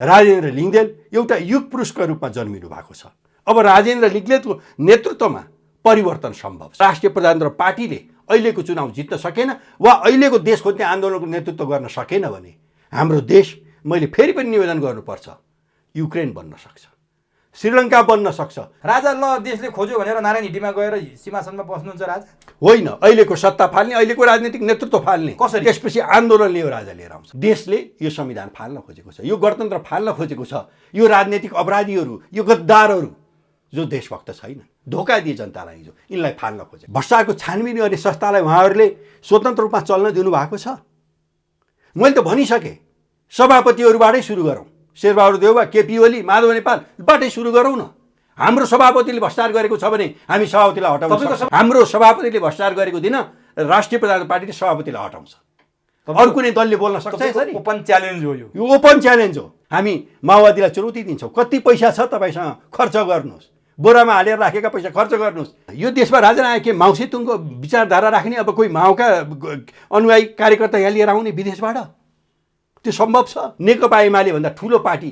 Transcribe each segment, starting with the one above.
राजेन्द्र लिङ्गदेन एउटा युग पुरुषको रूपमा जन्मिनु भएको छ। अब राजेन्द्र लिङ्गदेनको नेतृत्वमा परिवर्तन सम्भव छ। राष्ट्रिय प्रजातन्त्र पार्टीले अहिलेको चुनाव जित्न सकेन वा अहिलेको देश खोज्ने आन्दोलनको नेतृत्व गर्न सकेन भने हाम्रो देश, मैले फेरि पनि निवेदन गर्नुपर्छ, युक्रेन बन्न सक्छ, श्रीलङ्का बन्न सक्छ। राजा ल देशले खोज्यो भनेर नारायण हिटीमा गएर सिंहासनमा बस्नुहुन्छ राजा? होइन, अहिलेको सत्ता फाल्ने, अहिलेको राजनीतिक नेतृत्व फाल्ने, कसरी? त्यसपछि आन्दोलनले यो राजा लिएर आउँछ। देशले यो संविधान फाल्न खोजेको छ, यो गणतन्त्र फाल्न खोजेको छ। यो राजनीतिक अपराधीहरू, यो गद्दारहरू जो देशभक्त छैन, धोका दिए जनतालाई, हिजो यिनलाई फाल्न खोजे। भ्रष्टाचारको छानबिन गर्ने संस्थालाई उहाँहरूले स्वतन्त्र रूपमा चल्न दिनुभएको छ। मैले त भनिसकेँ, सभापतिहरूबाटै सुरु गरौँ। शेरबहादुर देउवा, केपी ओली, माधव नेपालबाटै सुरु गरौँ न। हाम्रो सभापतिले भ्रष्टाचार गरेको छ भने हामी सभापतिलाई हटाउन सक्छौँ। हाम्रो सभापतिले भ्रष्टाचार गरेको दिन राष्ट्रिय प्रजातन्त्र पार्टीले सभापतिलाई हटाउँछ। अरू कुनै दलले बोल्न सक्छ यसरी? ओपन च्यालेन्ज हो यो ओपन च्यालेन्ज हो। हामी माओवादीलाई चुनौती दिन्छौँ, कति पैसा छ तपाईँसँग, खर्च गर्नुहोस्, बोरामा हालेर राखेका पैसा खर्च गर्नुहोस्। यो देशमा राजा नायके माओ सेतुङको विचारधारा राख्ने अब कोही माओका अनुयायी कार्यकर्ता यहाँ लिएर आउने विदेशबाट, त्यो सम्भव छ? नेकपा एमाले भन्दा ठुलो पार्टी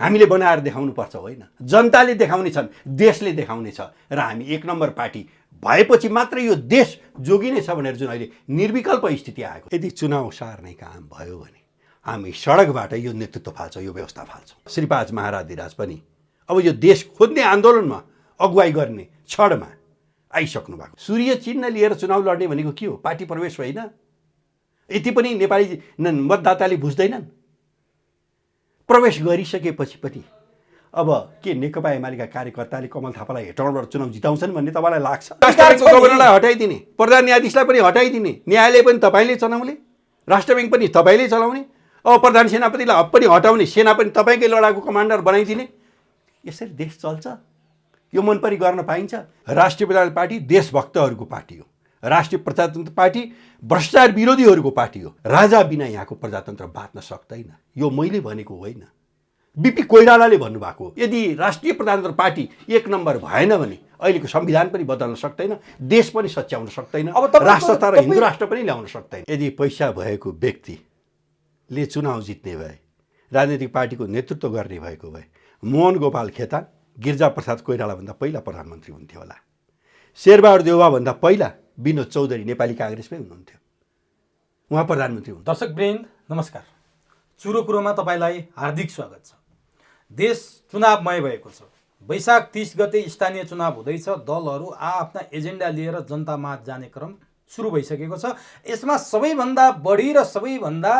हामीले बनाएर देखाउनुपर्छ, होइन? जनताले देखाउने छन्, देशले देखाउने छ। र हामी एक नम्बर पार्टी भएपछि मात्र यो देश जोगिने छ भनेर जुन अहिले निर्विकल्प स्थिति आएको। यदि चुनाव सार्ने काम भयो भने हामी सडकबाट यो नेतृत्व फाल्छौँ, यो व्यवस्था फाल्छौँ। श्रीपाद महाराज पनि अब यो देश खोज्ने आन्दोलनमा अगुवाई गर्ने क्षणमा आइसक्नु भएको। सूर्य चिन्ह लिएर चुनाव लड्ने भनेको के हो? पार्टी प्रवेश होइन? यति पनि नेपाली मतदाताले बुझ्दैनन्। प्रवेश गरिसकेपछि पनि अब के नेकपा एमालेका कार्यकर्ताले कमल थापालाई हेटाउनबाट चुनाव जिताउँछन् भन्ने तपाईँलाई लाग्छ? राष्ट्रब्याङ्कको गभर्नरलाई हटाइदिने, प्रधान न्यायाधीशलाई पनि हटाइदिने, न्यायालय पनि तपाईँले चलाउने, राष्ट्र ब्याङ्क पनि तपाईँले चलाउने, अब प्रधान सेनापतिलाई पनि हटाउने, सेना पनि तपाईँकै लडाकु कमान्डर बनाइदिने। यसरी देश चल्छ? यो मनपरी गर्न पाइन्छ? राष्ट्रिय प्रजातन्त्र पार्टी देशभक्तहरूको पार्टी हो। राष्ट्रिय प्रजातन्त्र पार्टी भ्रष्टाचार विरोधीहरूको पार्टी हो। राजा बिना यहाँको प्रजातन्त्र बाँच्न सक्दैन। यो मैले भनेको होइन, बिपी कोइरालाले भन्नुभएको हो। यदि राष्ट्रिय प्रजातन्त्र पार्टी एक नम्बर भएन भने अहिलेको संविधान पनि बदल्न सक्दैन, देश पनि सच्याउन सक्दैन, राष्ट्रता र हिन्दू राष्ट्र पनि ल्याउन सक्दैन। यदि पैसा भएको व्यक्तिले चुनाव जित्ने भए, राजनीतिक पार्टीको नेतृत्व गर्ने भएको भए, मोहन गोपाल खेतान गिरिजा प्रसाद कोइरालाभन्दा पहिला प्रधानमन्त्री हुन्थ्यो होला। शेरबहादुर देउवाभन्दा पहिला विनोद चौधरी नेपाली काङ्ग्रेसमै हुनुहुन्थ्यो, उहाँ प्रधानमन्त्री हुनुहुन्थ्यो। दर्शकवृन्द नमस्कार, चुरो कुरोमा तपाईँलाई हार्दिक स्वागत छ। देश चुनावमय भएको छ। वैशाख 30 गते स्थानीय चुनाव हुँदैछ। दलहरू आफ्ना एजेन्डा लिएर जनतामाझ जाने क्रम सुरु भइसकेको छ। यसमा सबैभन्दा बढी र सबैभन्दा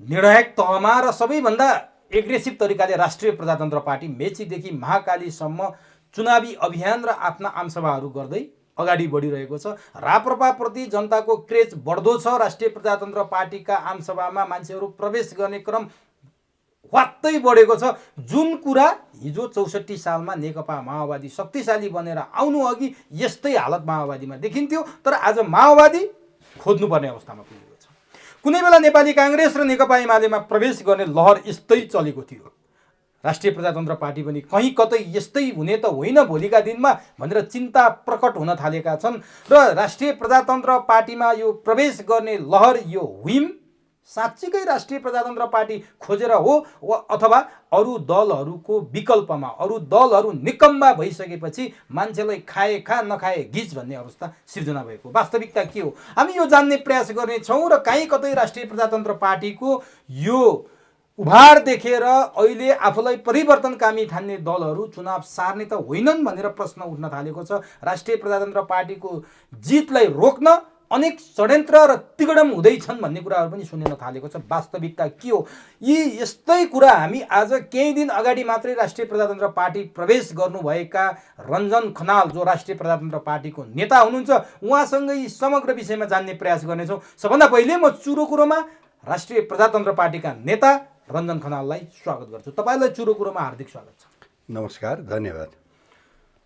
निर्णायक तहमा र सबैभन्दा एग्रेसिभ तरिकाले राष्ट्रिय प्रजातन्त्र पार्टी मेचीदेखि महाकालीसम्म चुनावी अभियान र आफ्ना आमसभाहरू गर्दै अगाडि बढिरहेको छ। राप्रपाप्रति जनताको क्रेज बढ्दो छ। राष्ट्रिय प्रजातन्त्र पार्टीका आमसभामा मान्छेहरू प्रवेश गर्ने क्रम वात्तै बढेको छ। जुन कुरा हिजो 64 सालमा नेकपा माओवादी शक्तिशाली बनेर आउनु अघि यस्तै हालत माओवादीमा देखिन्थ्यो, तर आज माओवादी खोज्नुपर्ने अवस्थामा पुगेको छ। कुनै बेला नेपाली काङ्ग्रेस र नेकपा एमालेमा प्रवेश गर्ने लहर यस्तै चलेको थियो। राष्ट्रिय प्रजातन्त्र पार्टी पनि कहीँ कतै यस्तै हुने त होइन भोलिका दिनमा भनेर चिन्ता प्रकट हुन थालेका छन्। र राष्ट्रिय प्रजातन्त्र पार्टीमा यो प्रवेश गर्ने लहर, यो हुइम साँच्चीकै राष्ट्रिय प्रजातन्त्र पार्टी खोजेर हो वा अथवा अरू दलहरूको विकल्पमा, अरू दलहरू निकम्मा भइसकेपछि मान्छेलाई खाए खा नखाए घिच भन्ने अवस्था सिर्जना भएको वास्तविकता के हो, हामी यो जान्ने प्रयास गर्नेछौँ। र कहीँ कतै राष्ट्रिय प्रजातन्त्र पार्टीको यो उभार देखेर अहिले आफूलाई परिवर्तनकामी ठान्ने दलहरू चुनाव सार्ने त होइनन् भनेर प्रश्न उठ्न थालेको छ। राष्ट्रिय प्रजातन्त्र पार्टीको जितलाई रोक्न अनेक षड्यन्त्र र तिगडम हुँदैछन् भन्ने कुराहरू पनि सुनिन थालेको छ। वास्तविकता के हो? यी यस्तै कुरा हामी आज केही दिन अगाडि मात्रै राष्ट्रिय प्रजातन्त्र पार्टी प्रवेश गर्नुभएका रञ्जन खनाल, जो राष्ट्रिय प्रजातन्त्र पार्टीको नेता हुनुहुन्छ, उहाँसँगै समग्र विषयमा जान्ने प्रयास गर्नेछौँ। सबभन्दा पहिले म चुरो कुरोमा राष्ट्रिय प्रजातन्त्र पार्टीका नेता रञ्जन खनाललाई स्वागत गर्छु। तपाईँलाई चुरो कुरोमा हार्दिक स्वागत छ। नमस्कार, धन्यवाद।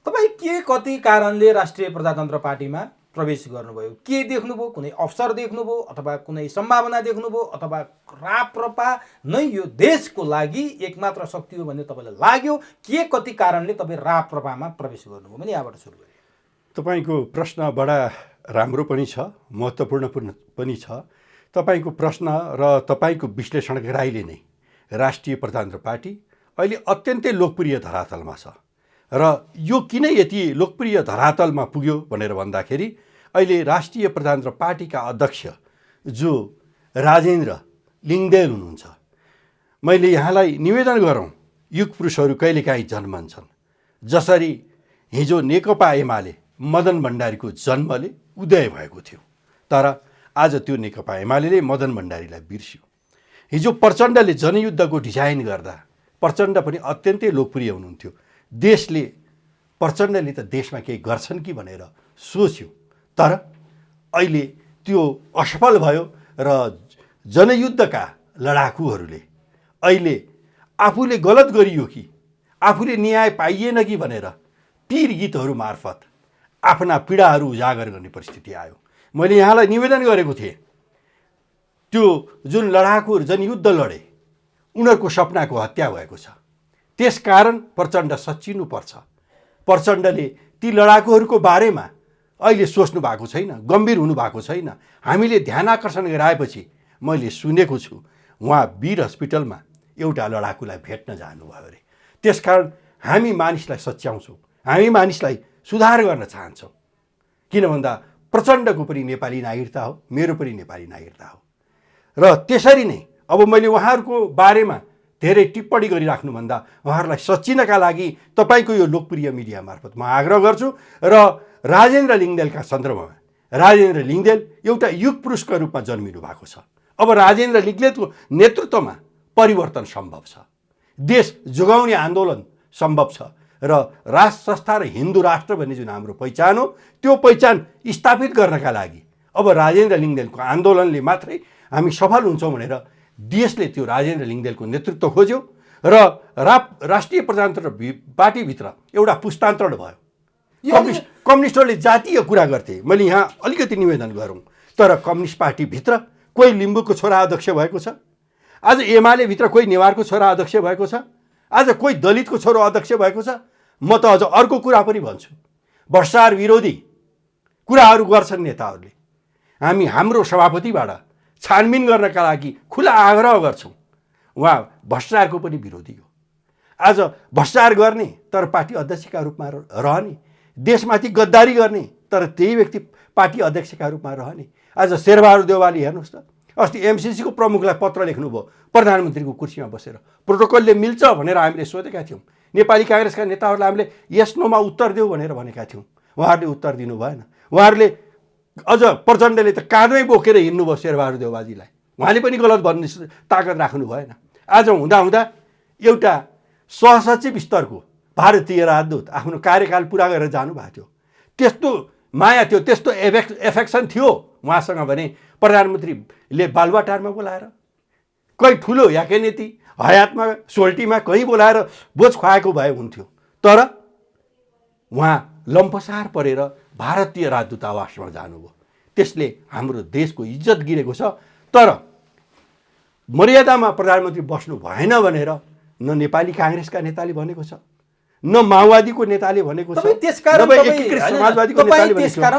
तपाईँ के कति कारणले राष्ट्रिय प्रजातन्त्र पार्टीमा प्रवेश गर्नुभयो? के देख्नुभयो? कुनै अवसर देख्नुभयो अथवा कुनै सम्भावना देख्नुभयो अथवा राप्रपा नै यो देशको लागि एकमात्र शक्ति हो भन्ने तपाईँलाई लाग्यो? के कति कारणले तपाईँ राप्रपामा प्रवेश गर्नुभयो भने यहाँबाट सुरु गरे। तपाईँको प्रश्न बडा राम्रो पनि छ, महत्त्वपूर्ण पनि छ। तपाईँको प्रश्न र तपाईँको विश्लेषण गराइले नै राष्ट्रिय प्रजातन्त्र पार्टी अहिले अत्यन्तै लोकप्रिय धरातलमा छ र यो किन यति लोकप्रिय धरातलमा पुग्यो भनेर भन्दाखेरि अहिले राष्ट्रिय प्रजातन्त्र पार्टीका अध्यक्ष जो राजेन्द्र लिङ्गदेन हुनुहुन्छ। मैले यहाँलाई निवेदन गरौँ, युग पुरुषहरू कहिलेकाहीँ जन्मन्छन्। जसरी हिजो नेकपा एमाले मदन भण्डारीको जन्मले उदय भएको थियो, तर आज त्यो नेकपा एमाले मदन भण्डारीलाई बिर्स्यो। हिजो प्रचण्डले जनयुद्धको डिजाइन गर्दा प्रचण्ड पनि अत्यन्तै लोकप्रिय हुनुहुन्थ्यो। देशले प्रचण्डले त देशमा केही गर्छन् कि भनेर सोच्यो, तर अहिले त्यो असफल भयो र जनयुद्धका लडाकुहरूले अहिले आफूले गलत गरियो कि आफूले न्याय पाइएन कि भनेर पीर गीतहरू मार्फत आफ्ना पीडाहरू उजागर गर्ने परिस्थिति आयो। मैले यहाँलाई निवेदन गरेको थिएँ, त्यो जुन लडाकुहरू जनयुद्ध लडे उनीहरूको सपनाको हत्या भएको छ। त्यसकारण प्रचण्ड सच्चिनुपर्छ। प्रचण्डले ती लडाकुहरूको बारेमा अहिले सोच्नु भएको छैन, गम्भीर हुनु भएको छैन। हामीले ध्यान आकर्षण गराएपछि मैले सुनेको छु उहाँ वीर हस्पिटलमा एउटा लडाकुलाई भेट्न जानुभयो अरे। त्यसकारण हामी मानिसलाई सच्याउँछौँ, हामी मानिसलाई सुधार गर्न चाहन्छौँ। किन भन्दा प्रचण्डको पनि नेपाली नागरिकता हो, मेरो पनि नेपाली नागरिकता हो र त्यसरी नै अब मैले उहाँहरूको बारेमा धेरै टिप्पणी गरिराख्नुभन्दा उहाँहरूलाई सच्चिनका लागि तपाईँको यो लोकप्रिय मिडिया मार्फत म आग्रह गर्छु र राजेन्द्र लिङ्गदेनका सन्दर्भमा राजेन्द्र लिङ्गदेन एउटा युग पुरुषका रूपमा जन्मिनु भएको छ। अब राजेन्द्र लिङ्गदेनको नेतृत्वमा परिवर्तन सम्भव छ, देश जोगाउने आन्दोलन सम्भव छ र राष्ट्र संस्था र हिन्दू राष्ट्र भन्ने जुन हाम्रो पहिचान हो त्यो पहिचान स्थापित गर्नका लागि अब राजेन्द्र लिङ्गदेनको आन्दोलनले मात्रै हामी सफल हुन्छौँ भनेर देशले त्यो राजेन्द्र लिङ्गदेनको नेतृत्व खोज्यो र राष्ट्रिय प्रजातन्त्र पार्टीभित्र एउटा पुस्तान्तरण भयो। कम्युनिस्टहरूले जातीय कुरा गर्थे। मैले यहाँ अलिकति निवेदन गरौँ, तर कम्युनिस्ट पार्टीभित्र कोही लिम्बूको छोरा अध्यक्ष भएको छ, आज एमाले भित्र कोही नेवारको छोरा अध्यक्ष भएको छ, आज कोही दलितको छोरो अध्यक्ष भएको छ। म त अझ अर्को कुरा पनि भन्छु, भ्रष्टाचार विरोधी कुराहरू गर्छन् नेताहरूले। हामी हाम्रो सभापतिबाट छानबिन गर्नका लागि खुला आग्रह गर्छौँ। उहाँ भ्रष्टाचारको पनि विरोधी हो। आज भ्रष्टाचार गर्ने तर पार्टी अध्यक्षका रूपमा रहने, देशमाथि गद्दारी गर्ने तर त्यही व्यक्ति पार्टी अध्यक्षका रूपमा रहने। आज शेरबहादुर देउवाले हेर्नुहोस् त, अस्ति एमसिसीको प्रमुखलाई पत्र लेख्नुभयो प्रधानमन्त्रीको कुर्सीमा बसेर। प्रोटोकलले मिल्छ भनेर हामीले सोधेका थियौँ, नेपाली काङ्ग्रेसका नेताहरूलाई हामीले यस नोमा उत्तर देऊ भनेर भनेका थियौँ, उहाँहरूले उत्तर दिनु भएन। उहाँहरूले अझ प्रचण्डले त काँधमै बोकेर हिँड्नुभयो शेरबहादुर देउवाजीलाई, उहाँले पनि गलत भन्ने ताकत राख्नु भएन। आज हुँदा एउटा सहसचिव स्तरको भारतीय राजदूत आफ्नो कार्यकाल पुरा गरेर जानुभएको थियो। त्यस्तो माया थियो, त्यस्तो एफेक्सन थियो उहाँसँग भने प्रधानमन्त्रीले बालुवाटारमा बोलाएर कहीँ ठुलो याके नीति हयातमा सोल्टीमा कहीँ बोलाएर बोझ खुवाएको भए हुन्थ्यो, तर उहाँ लम्पसार परेर भारतीय राजदूतावासमा जानुभयो। त्यसले हाम्रो देशको इज्जत गिरेको छ। तर मर्यादामा प्रधानमन्त्री बस्नु भएन भनेर न नेपाली काङ्ग्रेसका नेताले भनेको छ, न माओवादीको नेताले भनेको छ, त्यसकारण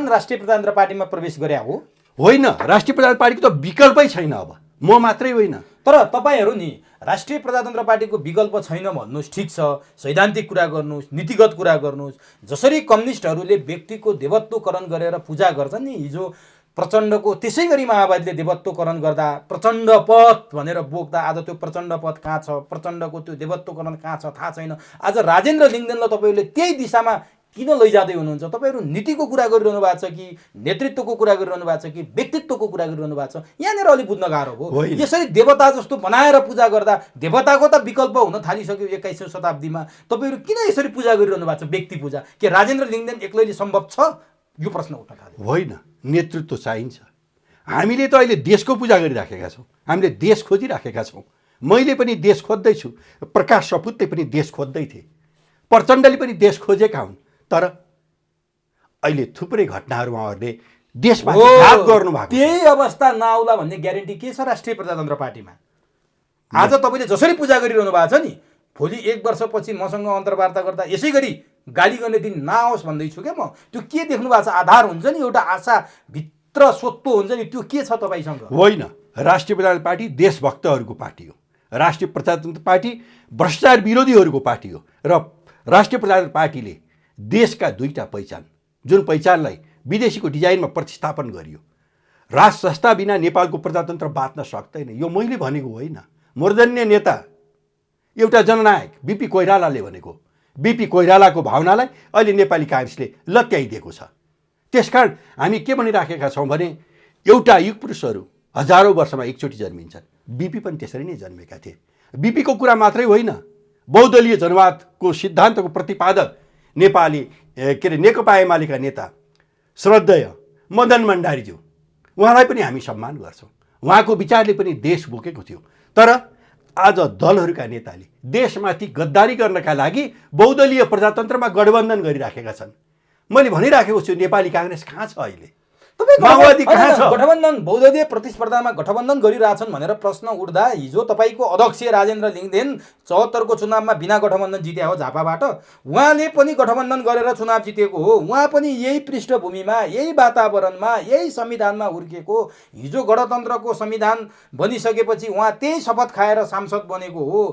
राष्ट्रिय प्रजातन्त्र पार्टीमा प्रवेश गरे हो। होइन, राष्ट्रिय प्रजातन्त्र पार्टीको त विकल्पै छैन। अब म मात्रै होइन, तर तपाईँहरू नि राष्ट्रिय प्रजातन्त्र पार्टीको विकल्प छैन भन्नुहोस्, ठिक छ, सैद्धान्तिक कुरा गर्नुहोस्, नीतिगत कुरा गर्नुहोस्। जसरी कम्युनिस्टहरूले व्यक्तिको देवत्वकरण गरेर पूजा गर्छन् नि, हिजो प्रचण्डको त्यसै गरी माओवादीले देवत्वकरण गर्दा प्रचण्ड पथ भनेर बोक्दा आज त्यो प्रचण्ड पथ कहाँ छ, प्रचण्डको त्यो देवत्वकरण कहाँ छ थाहा छैन। आज राजेन्द्र लिङ्गदेनलाई तपाईँहरूले त्यही दिशामा किन लैजाँदै हुनुहुन्छ? तपाईँहरू नीतिको कुरा गरिरहनु भएको छ कि नेतृत्वको कुरा गरिरहनु भएको छ कि व्यक्तित्वको कुरा गरिरहनु भएको छ? यहाँनिर अलिक बुझ्न गाह्रो हो। यसरी देवता जस्तो बनाएर पूजा गर्दा देवताको त विकल्प हुन थालिसक्यो 21औं शताब्दीमा, तपाईँहरू किन यसरी पूजा गरिरहनु भएको छ? व्यक्ति पूजा के राजेन्द्र लिङ्गदेन एक्लैले सम्भव छ? यो प्रश्न उठ्न थाल्यो। होइन, नेतृत्व चाहिन्छ। हामीले त अहिले देशको पूजा गरिराखेका छौँ, हामीले देश खोजिराखेका छौँ। मैले पनि देश खोज्दैछु, प्रकाश सपुतले पनि देश खोज्दै थिए, प्रचण्डले पनि देश खोजेका हुन्। तर अहिले थुप्रै घटनाहरू उहाँहरूले देशमाथि घात गर्नुभएको, त्यही अवस्था नआउला भन्ने ग्यारेन्टी के छ राष्ट्रिय प्रजातन्त्र पार्टीमा? आज तपाईँले जसरी पूजा गरिरहनु भएको छ नि, भोलि 1 वर्षपछि मसँग अन्तर्वार्ता गर्दा यसै गरी गाली गर्ने दिन नआओस् भन्दैछु क्या म। त्यो के देख्नु भएको छ? आधार हुन्छ नि, एउटा आशा भित्र स्वत्व हुन्छ नि, त्यो के छ तपाईँसँग? होइन, राष्ट्रिय प्रजातन्त्र पार्टी देशभक्तहरूको पार्टी हो। राष्ट्रिय प्रजातन्त्र पार्टी भ्रष्टाचार विरोधीहरूको पार्टी हो र राष्ट्रिय प्रजातन्त्र पार्टीले देशका दुईटा पहिचान, जुन पहिचानलाई विदेशीको डिजाइनमा प्रतिस्थापन गरियो, राज संस्था बिना नेपालको प्रजातन्त्र बाँच्न सक्दैन। यो मैले भनेको होइन, मूर्धन्य नेता एउटा जननायक बिपी कोइरालाले भनेको। बिपी कोइरालाको भावनालाई अहिले नेपाली काङ्ग्रेसले लत्याइदिएको छ। त्यसकारण हामी के भनिराखेका छौँ भने एउटा युग पुरुषहरू हजारौँ वर्षमा एकचोटि जन्मिन्छन्। बिपी पनि त्यसरी नै जन्मेका थिए। बिपीको कुरा मात्रै होइन, बहुदलीय जनवादको सिद्धान्तको प्रतिपादक नेपाली नेकपा एमालेका नेता श्रद्धेय मदन भण्डारीज्यू, उहाँलाई पनि हामी सम्मान गर्छौँ। उहाँको विचारले पनि देश बोकेको थियो। तर आज दलहरूका नेताले देशमाथि गद्दारी गर्नका लागि बहुदलीय प्रजातन्त्रमा गठबन्धन गरिराखेका छन्। मैले भनिराखेको छु, नेपाली काङ्ग्रेस कहाँ छ अहिले? माओवादी कहाँ छ? गठबन्धन बहुदलीय प्रतिस्पर्धामा गठबन्धन गरिरहेछन् भनेर प्रश्न उठ्दा हिजो तपाईँको अध्यक्ष राजेन्द्र लिङदेन 74 को चुनावमा बिना गठबन्धन जित्या हो झापाबाट। उहाँले पनि गठबन्धन गरेर चुनाव जितेको हो। उहाँ पनि यही पृष्ठभूमिमा, यही वातावरणमा, यही संविधानमा हुर्किएको। हिजो गणतन्त्रको संविधान बनिसकेपछि उहाँ त्यही शपथ खाएर सांसद बनेको हो।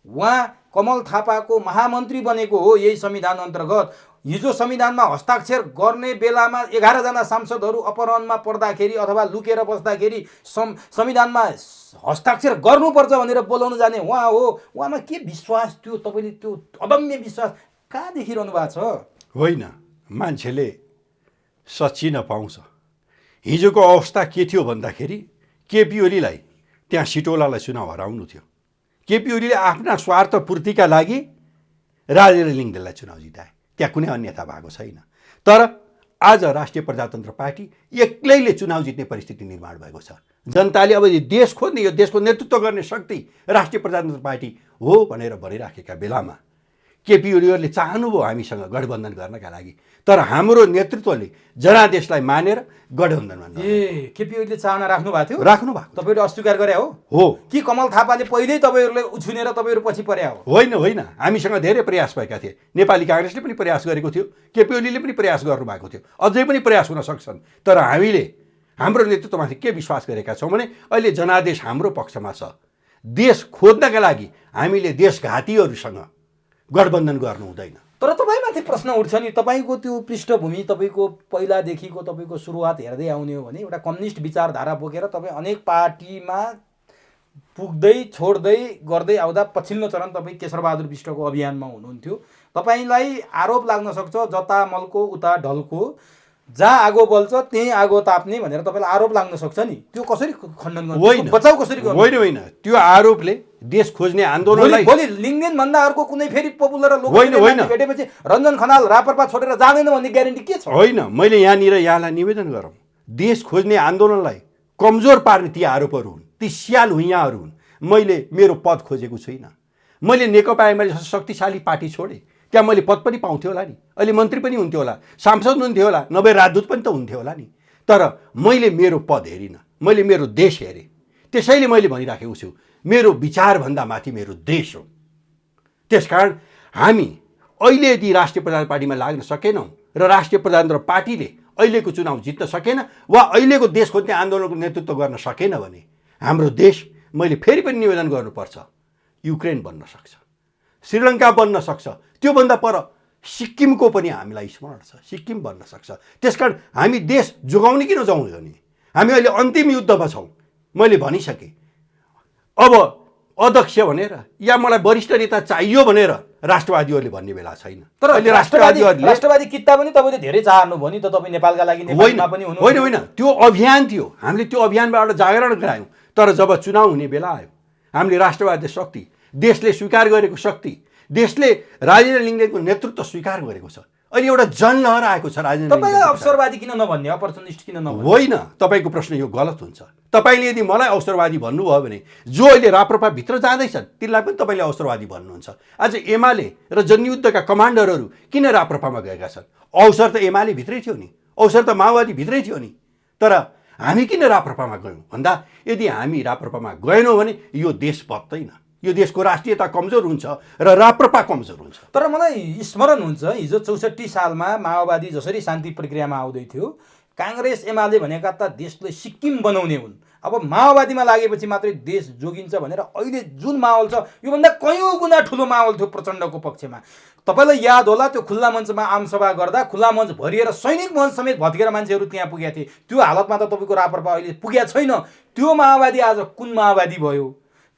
उहाँ कमल थापाको महामन्त्री बनेको हो यही संविधान अन्तर्गत। हिजो संविधानमा हस्ताक्षर गर्ने बेलामा 11 जना सांसदहरू अपहरणमा पर्दाखेरि अथवा लुकेर बस्दाखेरि संविधानमा हस्ताक्षर गर्नुपर्छ भनेर बोलाउन जाने उहाँ हो। उहाँमा के विश्वास थियो? तपाईँले त्यो अदम्य विश्वास कहाँ देखिरहनु भएको छ? होइन, मान्छेले सच्ची नपाउँछ। हिजोको अवस्था के थियो भन्दाखेरि केपी ओलीलाई त्यहाँ सिटोलालाई चुनाव हराउनु थियो। केपी ओलीले आफ्ना स्वार्थ पूर्तिका लागि राजेन्द्र लिङदेनलाई चुनाव जिताए। त्यहाँ कुनै अन्यथा भएको छैन। तर आज राष्ट्रिय प्रजातन्त्र पार्टी एक्लैले चुनाव जित्ने परिस्थिति निर्माण भएको छ। जनताले अब यो देश खोज्ने, यो देशको नेतृत्व गर्ने शक्ति राष्ट्रिय प्रजातन्त्र पार्टी हो भनेर भनिराखेका बेलामा केपी ओलीहरूले चाहनुभयो हामीसँग गठबन्धन गर्नका लागि, तर हाम्रो नेतृत्वले जनादेशलाई मानेर गठबन्धनमा केपी ओलीले चाहना राख्नु भएको थियो? राख्नु भएको। तपाईँले अस्वीकार गरे हो कि कमल थापाले पहिल्यै तपाईँहरूलाई उछुनेर तपाईँहरू पछि पर्या हो? होइन होइन, हामीसँग धेरै प्रयास भएका थिए। नेपाली काङ्ग्रेसले पनि प्रयास गरेको थियो, केपी ओलीले पनि प्रयास गर्नुभएको थियो, अझै पनि प्रयास हुन सक्छन्। तर हामीले हाम्रो नेतृत्वमाथि के विश्वास गरेका छौँ भने अहिले जनादेश हाम्रो पक्षमा छ। देश खोज्नका लागि हामीले देशघातीहरूसँग गठबन्धन गर्नु हुँदैन। तर तपाईँमाथि प्रश्न उठ्छ नि, तपाईँको त्यो पृष्ठभूमि, तपाईँको पहिलादेखिको तपाईँको सुरुवात हेर्दै आउने हो भने एउटा कम्युनिस्ट विचारधारा बोकेर तपाईँ अनेक पार्टीमा पुग्दै छोड्दै गर्दै आउँदा पछिल्लो चरण तपाईँ केशरबहादुर विष्टको अभियानमा हुनुहुन्थ्यो। तपाईँलाई आरोप लाग्न सक्छ जता मलको उता ढलको, जहाँ आगो बल्छ त्यहीँ आगो ताप्ने भनेर तपाईँलाई आरोप लाग्न सक्छ नि। त्यो कसरी खण्डन गर्नु? बचाउ कसरी गर्नु? होइन होइन, त्यो आरोपले देश खोज्ने आन्दोलनलाई भोलि लिङदेन भन्दा अर्को कुनै फेरि पपुलर भेटेपछि रञ्जन खनाल राप्रपा छोडेर जाँदैन भन्ने ग्यारेन्टी के छ? होइन, मैले यहाँनिर यहाँलाई निवेदन गरौँ, देश खोज्ने आन्दोलनलाई कमजोर पार्ने ती आरोपहरू हुन्, ती स्याल हुइयाहरू हुन्। मैले मेरो पद खोजेको छुइनँ। मैले नेकपा एमाले जस्तो शक्तिशाली पार्टी छोडेँ, त्यहाँ मैले पद पनि पाउँथेँ होला नि, अहिले मन्त्री पनि हुन्थ्यो होला, सांसद हुन्थ्यो होला, नभए राजदूत पनि त हुन्थ्यो होला नि। तर मैले मेरो पद हेरिनँ, मैले मेरो देश हेरेँ। त्यसैले मैले भनिराखेको छु, मेरो विचारभन्दा माथि मेरो देश हो। त्यसकारण हामी अहिले यदि राष्ट्रिय प्रजातन्त्र पार्टीमा लाग्न सकेनौँ र राष्ट्रिय प्रजातन्त्र पार्टीले अहिलेको चुनाव जित्न सकेन वा अहिलेको देश खोज्ने आन्दोलनको नेतृत्व गर्न सकेन भने हाम्रो देश, मैले फेरि पनि निवेदन गर्नुपर्छ, युक्रेन बन्न सक्छ, श्रीलङ्का बन्न सक्छ, त्योभन्दा पर सिक्किमको पनि हामीलाई स्मरण छ, सिक्किम बन्न सक्छ। त्यसकारण हामी देश जोगाउने कि नजाउने, हामी अहिले अन्तिम युद्धमा छौँ। मैले भनिसकेँ, अब अध्यक्ष भनेर या मलाई वरिष्ठ नेता चाहियो भनेर राष्ट्रवादीहरूले भन्ने बेला छैन। तर अहिले राष्ट्रवादी किता पनि तपाईँले धेरै चाहनुभयो नि त, तपाईँ नेपालका लागि नेपालमा पनि हुनु। होइन होइन, त्यो अभियान थियो, हामीले त्यो अभियानबाट जागरण गरायौँ। तर जब चुनाव हुने बेला आयो, हामीले राष्ट्रवादी शक्ति, देशले स्वीकार गरेको शक्ति, देशले राजेन्द्र लिङदेनको नेतृत्व स्वीकार गरेको छ। अहिले एउटा जनलहर आएको छ राजेन्द्र लिङदेन। तपाईलाई अवसरवादी किन नभन्ने, अपर्चुनिस्ट किन नभन्ने? होइन, तपाईँको प्रश्न यो गलत हुन्छ। तपाईँले यदि मलाई अवसरवादी भन्नुभयो भने जो अहिले राप्रपा भित्र जाँदैछन् तिनलाई पनि तपाईँले अवसरवादी भन्नुहुन्छ। आज एमाले र जनयुद्धका कमान्डरहरू किन राप्रपामा गएका छन्? अवसर त एमाले भित्रै थियो नि, अवसर त माओवादी भित्रै थियो नि। तर हामी किन राप्रपामा गयौँ भन्दा यदि हामी राप्रपामा गएनौँ भने यो देश बच्दैन, यो देशको राष्ट्रियता कमजोर हुन्छ र राप्रपा कमजोर हुन्छ। तर मलाई स्मरण हुन्छ हिजो 64 सालमा माओवादी जसरी शान्ति प्रक्रियामा आउँदै थियो, काङ्ग्रेस एमाले भनेका त देशले सिक्किम बनाउने हुन्, अब माओवादीमा लागेपछि मात्रै देश जोगिन्छ भनेर अहिले जुन माहौल छ योभन्दा कयौँ गुणा ठुलो माहौल थियो प्रचण्डको पक्षमा। तपाईँलाई याद होला त्यो खुल्ला मञ्चमा आमसभा गर्दा खुल्ला मञ्च भरिएर सैनिक मञ्च समेत भत्केर मान्छेहरू त्यहाँ पुगेका थिए। त्यो हालतमा त तपाईँको राप्रपा अहिले पुगेको छैन। त्यो माओवादी आज कुन माओवादी भयो?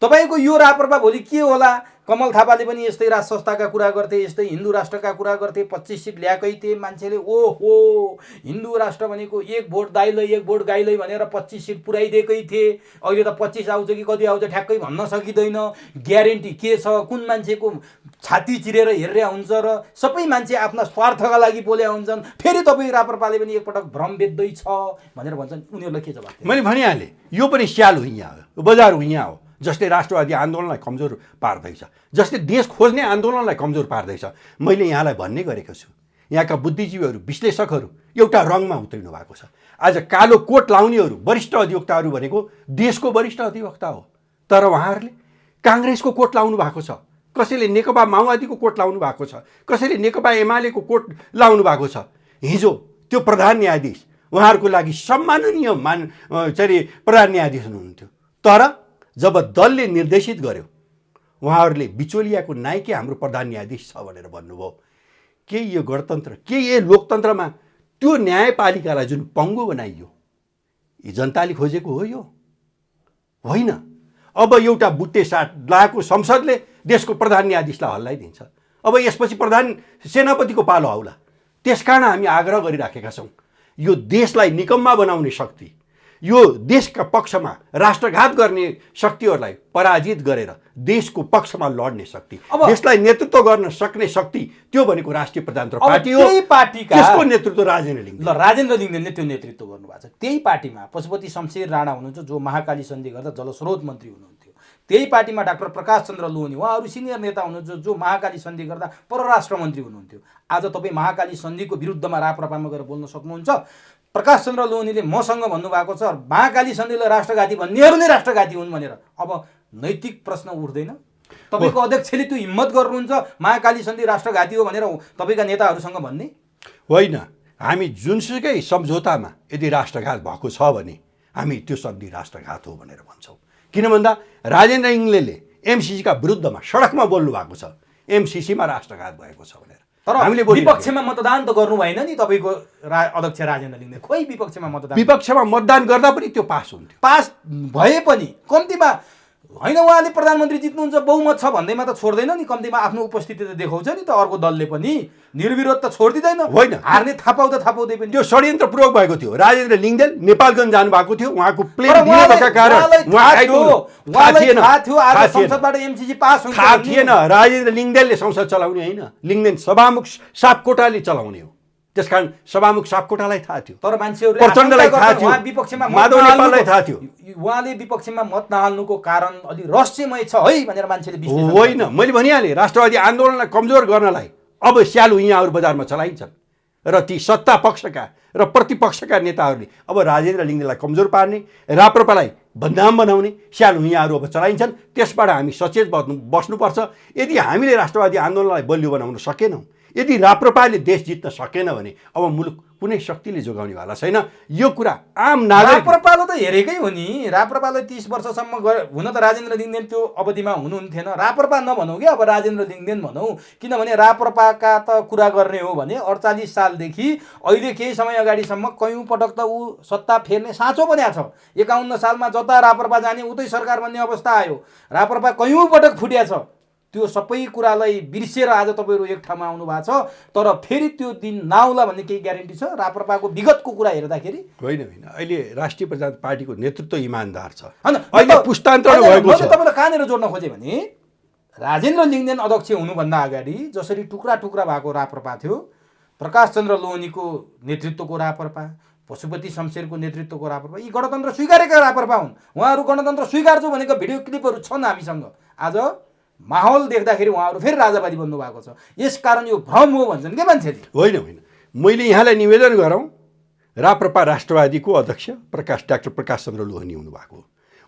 तपाईँको यो राप्रपा भोलि के होला? कमल थापाले पनि यस्तै राज संस्थाका कुरा गर्थे, यस्तै हिन्दू राष्ट्रका कुरा गर्थे, 25 सिट ल्याएकै थिए मान्छेले। ओहो, हिन्दू राष्ट्र भनेको एक भोट दाइलै एक भोट गाइलै भनेर 25 सिट पुऱ्याइदिएकै थिए। अहिले त 25 आउँछ कि कति आउँछ ठ्याक्कै भन्न सकिँदैन। ग्यारेन्टी के छ? कुन मान्छेको छाती चिरेर हेरेर हुन्छ र सबै मान्छे आफ्ना स्वार्थका लागि बोले हुन्छन्। फेरि तपाईँ राप्रपाले पनि एकपटक भ्रम बेच्दैछ भनेर भन्छन्। उनीहरूलाई के जवाफ? मैले भनिहालेँ, यो पनि स्याल हुइया हो, बजार हुइया हो, जसले राष्ट्रवादी आन्दोलनलाई कमजोर पार्दैछ, जसले देश खोज्ने आन्दोलनलाई कमजोर पार्दैछ। मैले यहाँलाई भन्ने गरेको छु, यहाँका बुद्धिजीवीहरू, विश्लेषकहरू एउटा रङमा उत्रनु भएको छ। आज कालो कोट लाउनेहरू, वरिष्ठ अधिवक्ताहरू भनेको देशको वरिष्ठ अधिवक्ता हो, तर उहाँहरूले काङ्ग्रेसको कोट लाउनु भएको छ, कसैले नेकपा माओवादीको कोट लाउनु भएको छ, कसैले नेकपा एमालेको कोट लाउनु भएको छ। हिजो त्यो प्रधान न्यायाधीश उहाँहरूको लागि सम्माननीय चाहिँ प्रधान न्यायाधीश हुनुहुन्थ्यो, तर जब दलले निर्देशित गर्यो उहाँहरूले बिचोलियाको नाइके हाम्रो प्रधान न्यायाधीश छ भनेर भन्नुभयो। के यो गणतन्त्र, के यो लोकतन्त्रमा त्यो न्यायपालिकालाई जुन पङ्गु बनाइयो, यी जनताले खोजेको हो? यो होइन। अब एउटा बुट्टे साट लगाएको संसदले देशको प्रधान न्यायाधीशलाई हल्लाइदिन्छ। अब यसपछि प्रधान सेनापतिको पालो आउला। त्यसकारण हामी आग्रह गरिराखेका छौँ, यो देशलाई निकम्मा बनाउने शक्ति, यो देशका पक्षमा राष्ट्रघात गर्ने शक्तिहरूलाई पराजित गरेर देशको पक्षमा लड्ने शक्ति, देशलाई नेतृत्व गर्न सक्ने शक्ति, त्यो भनेको राष्ट्रिय प्रजातन्त्र पार्टी हो। त्यही पार्टीका त्यसको नेतृत्व राजेन्द्र लिङ्गदेन। ल, राजेन्द्र लिङ्गदेनले त्यो नेतृत्व गर्नुभएको छ। त्यही पार्टीमा पशुपति शमशेर राणा हुनुहुन्छ, जो महाकाली सन्धि गर्दा जलस्रोत मन्त्री हुनुहुन्थ्यो। त्यही पार्टीमा डाक्टर प्रकाश चन्द्र लोहनी, उहाँहरू सिनियर नेता हुनुहुन्छ, जो महाकाली सन्धि गर्दा परराष्ट्र मन्त्री हुनुहुन्थ्यो। आज तपाईँ महाकाली सन्धिको विरुद्धमा राप्रपामा गएर बोल्न सक्नुहुन्छ? प्रकाश चन्द्र लोहनीले मसँग भन्नुभएको छ महाकाली सन्धिलाई राष्ट्रघाती भन्नेहरू नै राष्ट्रघाती हुन् भनेर। अब नैतिक प्रश्न उठ्दैन? तपाईँको अध्यक्षले त्यो हिम्मत गर्नुहुन्छ महाकाली सन्धि राष्ट्रघाती हो भनेर तपाईँका नेताहरूसँग भन्ने? होइन, हामी जुनसुकै सम्झौतामा यदि राष्ट्रघात भएको छ भने हामी त्यो सन्धि राष्ट्रघात हो भनेर भन्छौँ। किन भन्दा राजेन्द्र लिङ्गदेनले एमसिसीका विरुद्धमा सडकमा बोल्नु भएको छ, एमसिसीमा राष्ट्रघात भएको छ भनेर। तर हामीले विपक्षमा मतदान त गर्नु भएन नि तपाईँको अध्यक्ष राजेन्द्र लिङ्गदेन। खोइ विपक्षमा मतदान, विपक्षमा मतदान गर्दा पनि त्यो पास हुन्थ्यो। पास भए पनि कम्तीमा होइन, उहाँले प्रधानमन्त्री जित्नुहुन्छ बहुमत छ भन्दैमा त छोड्दैन नि, कम्तीमा आफ्नो उपस्थिति त देखाउँछ नि त। अर्को दलले पनि निर्विरोध त छोडिदिँदैन। होइन, हार्ने थापाउँदै पनि त्यो षड्यन्त्रपूर्वक भएको थियो। राजेन्द्र लिङ्गदेन नेपालगञ्ज जानुभएको थियो, उहाँको प्लेन दिनुभएका कारण संसदबाट एमसिसी पास हुन्छ थाहा थिएन। राजेन्द्र लिङ्गदेनले संसद चलाउने होइन, लिङ्गदेन सभामुख सापकोटाले चलाउने हो। त्यसकारण सभामुख सापकोटालाई थाहा थियो, तर मान्छेहरूले प्रचण्डलाई थाहा थियो, विपक्षमा माधव नेपाललाई थाहा थियो। उहाँले विपक्षमा मत नहाल्नुको कारण अलि रहस्यमय छ है भनेर मान्छेले विश्लेषण। होइन, मैले भनिहालेँ, राष्ट्रवादी आन्दोलनलाई कमजोर गर्नलाई अब स्याल हुइयाहरू बजारमा चलाइन्छन् र ती सत्ता पक्षका र प्रतिपक्षका नेताहरूले अब राजेन्द्र लिङ्गदेनलाई कमजोर पार्ने, राप्रपालाई बदनाम बनाउने स्याल हुइयाहरू अब चलाइन्छन्। त्यसबाट हामी सचेत बस्नुपर्छ। यदि हामीले राष्ट्रवादी आन्दोलनलाई बलियो बनाउन सकेनौँ, यदि राप्रपाले देश जित्न सकेन भने अब मुलुक कुनै शक्तिले जोगाउनेवाला छैन। यो कुरा आम नागरिक, राप्रपाले त हेरेकै हो नि। राप्रपाले 30 वर्षसम्म हुन त राजेन्द्र लिङ्गदेन त्यो अवधिमा हुनुहुन्थेन। राप्रपा नभनौँ कि अब राजेन्द्र लिङ्गदेन भनौँ, किनभने राप्रपाका त कुरा गर्ने हो भने 48 सालदेखि अहिले केही समय अगाडिसम्म कयौँ पटक त ऊ सत्ता फेर्ने साँचो बनाएको छ। 51 सालमा जता राप्रपा जाने उतै सरकार बन्ने अवस्था आयो। राप्रपा कयौँ पटक फुट्या छ। त्यो सबै कुरालाई बिर्सेर आज तपाईँहरू एक ठाउँमा आउनु भएको छ। तर फेरि त्यो दिन नआउला भन्ने केही ग्यारेन्टी छ? राप्रपाको विगतको कुरा हेर्दाखेरि होइन होइन, अहिले राष्ट्रिय प्रजातन्त्र पार्टीको नेतृत्व इमान्दार छ। होइन, अहिले पुस्तान्तरण भएको छ। तपाईँलाई कहाँनिर जोड्न खोजेँ भने राजेन्द्र लिङ्गदेन अध्यक्ष हुनुभन्दा अगाडि जसरी टुक्रा टुक्रा भएको राप्रपा थियो, प्रकाश चन्द्र लोहनीको नेतृत्वको राप्रपा, पशुपति शमशेरको नेतृत्वको राप्रपा, यी गणतन्त्र स्वीकारेका राप्रपा हुन्। उहाँहरू गणतन्त्र स्वीकार्छु भनेको भिडियो क्लिपहरू छन् हामीसँग। आज माहौल देख्दाखेरि उहाँहरू फेरि राजावादी बन्नु भएको छ। यसकारण यो भ्रम हो भन्छन् के मान्छेले? होइन होइन, मैले यहाँलाई निवेदन गरौँ, राप्रपा राष्ट्रवादीको अध्यक्ष डाक्टर प्रकाश चन्द्र लोहनी हुनुभएको।